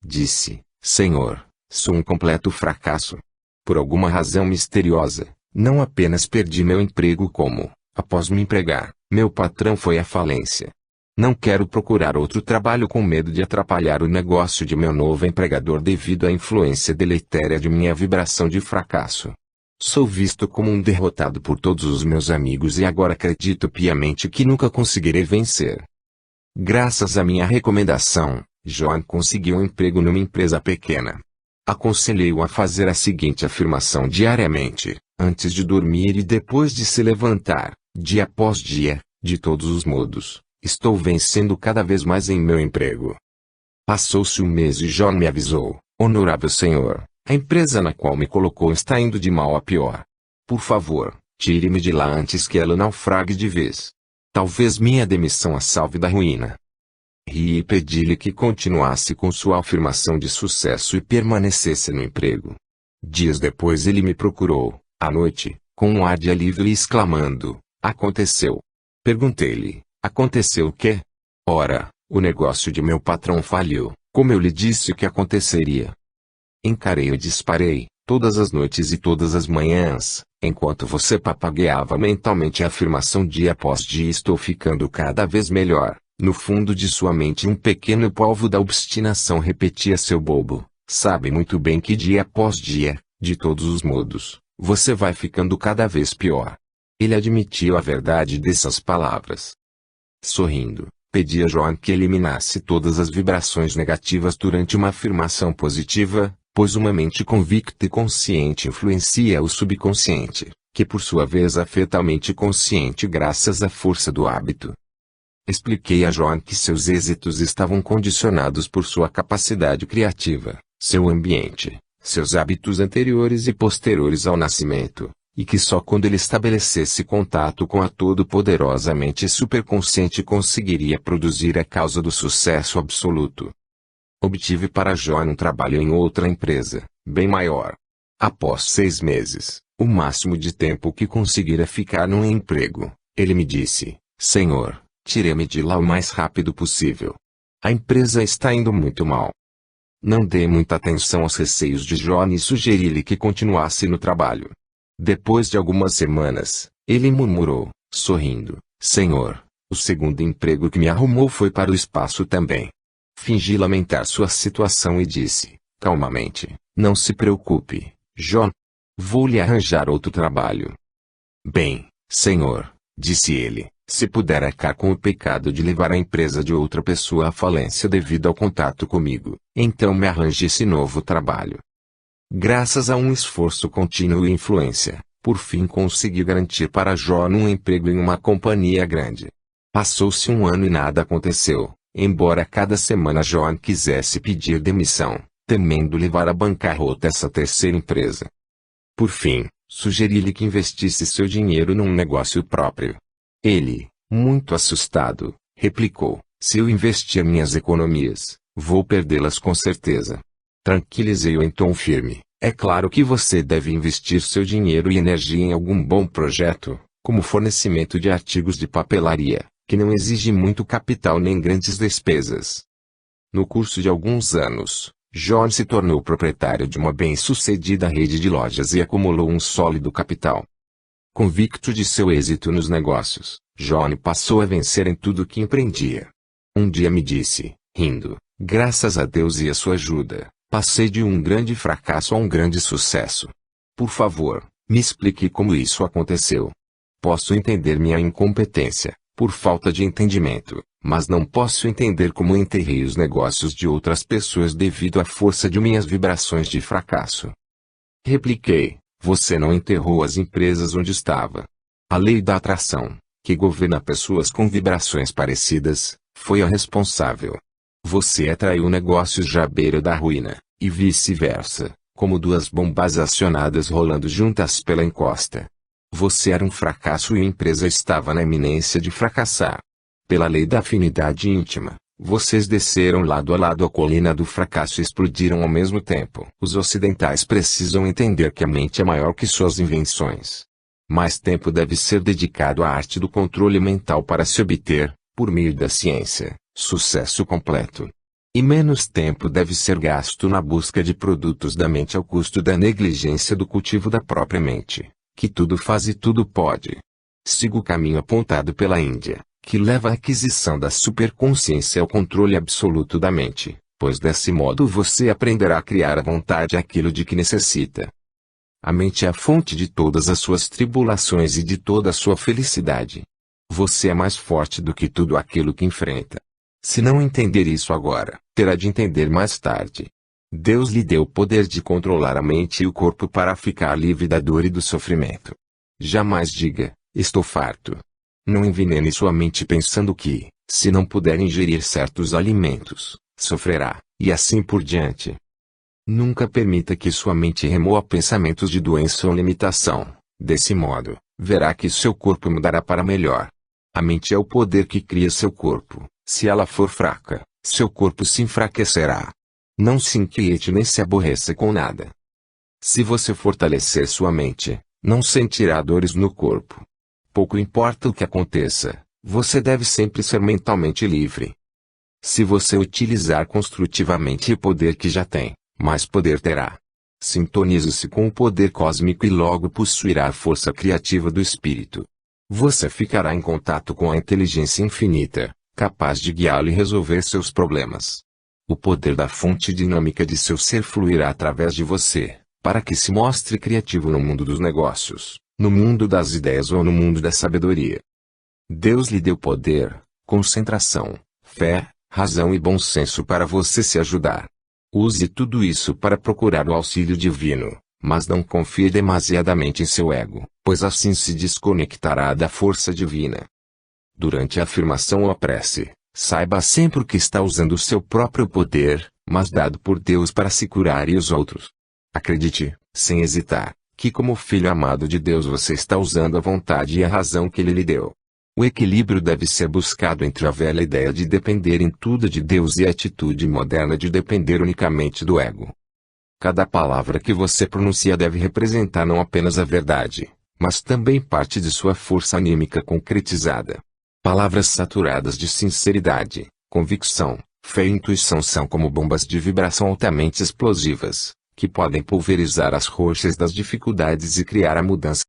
Disse, Senhor, sou um completo fracasso. Por alguma razão misteriosa, não apenas perdi meu emprego como, após me empregar, meu patrão foi à falência. Não quero procurar outro trabalho com medo de atrapalhar o negócio de meu novo empregador devido à influência deletéria de minha vibração de fracasso. Sou visto como um derrotado por todos os meus amigos e agora acredito piamente que nunca conseguirei vencer. Graças à minha recomendação, John conseguiu um emprego numa empresa pequena. Aconselhei-o a fazer a seguinte afirmação diariamente, antes de dormir e depois de se levantar, dia após dia, de todos os modos. Estou vencendo cada vez mais em meu emprego. Passou-se um mês e John me avisou, honorável senhor, a empresa na qual me colocou está indo de mal a pior. Por favor, tire-me de lá antes que ela naufrague de vez. Talvez minha demissão a salve da ruína. Ri e pedi-lhe que continuasse com sua afirmação de sucesso e permanecesse no emprego. Dias depois ele me procurou, à noite, com um ar de alívio e exclamando, aconteceu. Perguntei-lhe, aconteceu o quê? Ora, o negócio de meu patrão faliu, como eu lhe disse que aconteceria. Encarei e disparei, todas as noites e todas as manhãs, enquanto você papagueava mentalmente a afirmação dia após dia estou ficando cada vez melhor. No fundo de sua mente um pequeno polvo da obstinação repetia seu bobo, sabe muito bem que dia após dia, de todos os modos, você vai ficando cada vez pior. Ele admitiu a verdade dessas palavras. Sorrindo, pedi a John que eliminasse todas as vibrações negativas durante uma afirmação positiva, pois uma mente convicta e consciente influencia o subconsciente, que por sua vez afeta a mente consciente graças à força do hábito. Expliquei a John que seus êxitos estavam condicionados por sua capacidade criativa, seu ambiente, seus hábitos anteriores e posteriores ao nascimento, e que só quando ele estabelecesse contato com a todo-poderosa mente superconsciente conseguiria produzir a causa do sucesso absoluto. Obtive para Jó um trabalho em outra empresa, bem maior. Após 6 meses, o máximo de tempo que conseguira ficar num emprego, ele me disse: Senhor, tire-me de lá o mais rápido possível. A empresa está indo muito mal. Não dei muita atenção aos receios de Jó e sugeri-lhe que continuasse no trabalho. Depois de algumas semanas, ele murmurou, sorrindo: Senhor, o segundo emprego que me arrumou foi para o espaço também. Fingi lamentar sua situação e disse, calmamente: Não se preocupe, Jó. Vou lhe arranjar outro trabalho. Bem, Senhor, disse ele, se puder arcar com o pecado de levar a empresa de outra pessoa à falência devido ao contato comigo, então me arranje esse novo trabalho. Graças a um esforço contínuo e influência, por fim consegui garantir para Jó um emprego em uma companhia grande. Passou-se um ano e nada aconteceu, embora cada semana Jó quisesse pedir demissão, temendo levar à bancarrota essa terceira empresa. Por fim, sugeri-lhe que investisse seu dinheiro num negócio próprio. Ele, muito assustado, replicou: se eu investir minhas economias, vou perdê-las com certeza. Tranquilizei-o em tom firme: é claro que você deve investir seu dinheiro e energia em algum bom projeto, como fornecimento de artigos de papelaria, que não exige muito capital nem grandes despesas. No curso de alguns anos, Jó se tornou proprietário de uma bem-sucedida rede de lojas e acumulou um sólido capital. Convicto de seu êxito nos negócios, Jó passou a vencer em tudo que empreendia. Um dia me disse, rindo: graças a Deus e a sua ajuda, passei de um grande fracasso a um grande sucesso. Por favor, me explique como isso aconteceu. Posso entender minha incompetência, por falta de entendimento, mas não posso entender como enterrei os negócios de outras pessoas devido à força de minhas vibrações de fracasso. Repliquei: você não enterrou as empresas onde estava. A lei da atração, que governa pessoas com vibrações parecidas, foi a responsável. Você atraiu negócios já à beira da ruína, e vice-versa, como duas bombas acionadas rolando juntas pela encosta. Você era um fracasso e a empresa estava na iminência de fracassar. Pela lei da afinidade íntima, vocês desceram lado a lado a colina do fracasso e explodiram ao mesmo tempo. Os ocidentais precisam entender que a mente é maior que suas invenções. Mais tempo deve ser dedicado à arte do controle mental para se obter, por meio da ciência, sucesso completo. E menos tempo deve ser gasto na busca de produtos da mente ao custo da negligência do cultivo da própria mente, que tudo faz e tudo pode. Siga o caminho apontado pela Índia, que leva à aquisição da superconsciência ao controle absoluto da mente, pois desse modo você aprenderá a criar à vontade aquilo de que necessita. A mente é a fonte de todas as suas tribulações e de toda a sua felicidade. Você é mais forte do que tudo aquilo que enfrenta. Se não entender isso agora, terá de entender mais tarde. Deus lhe deu o poder de controlar a mente e o corpo para ficar livre da dor e do sofrimento. Jamais diga, estou farto. Não envenene sua mente pensando que, se não puder ingerir certos alimentos, sofrerá, e assim por diante. Nunca permita que sua mente remoa pensamentos de doença ou limitação. Desse modo, verá que seu corpo mudará para melhor. A mente é o poder que cria seu corpo. Se ela for fraca, seu corpo se enfraquecerá. Não se inquiete nem se aborreça com nada. Se você fortalecer sua mente, não sentirá dores no corpo. Pouco importa o que aconteça, você deve sempre ser mentalmente livre. Se você utilizar construtivamente o poder que já tem, mais poder terá. Sintonize-se com o poder cósmico e logo possuirá a força criativa do espírito. Você ficará em contato com a inteligência infinita, capaz de guiá-lo e resolver seus problemas. O poder da fonte dinâmica de seu ser fluirá através de você, para que se mostre criativo no mundo dos negócios, no mundo das ideias ou no mundo da sabedoria. Deus lhe deu poder, concentração, fé, razão e bom senso para você se ajudar. Use tudo isso para procurar o auxílio divino, mas não confie demasiadamente em seu ego, pois assim se desconectará da força divina. Durante a afirmação ou a prece, saiba sempre que está usando o seu próprio poder, mas dado por Deus para se curar e os outros. Acredite, sem hesitar, que como filho amado de Deus você está usando a vontade e a razão que Ele lhe deu. O equilíbrio deve ser buscado entre a velha ideia de depender em tudo de Deus e a atitude moderna de depender unicamente do ego. Cada palavra que você pronuncia deve representar não apenas a verdade, mas também parte de sua força anímica concretizada. Palavras saturadas de sinceridade, convicção, fé e intuição são como bombas de vibração altamente explosivas, que podem pulverizar as rochas das dificuldades e criar a mudança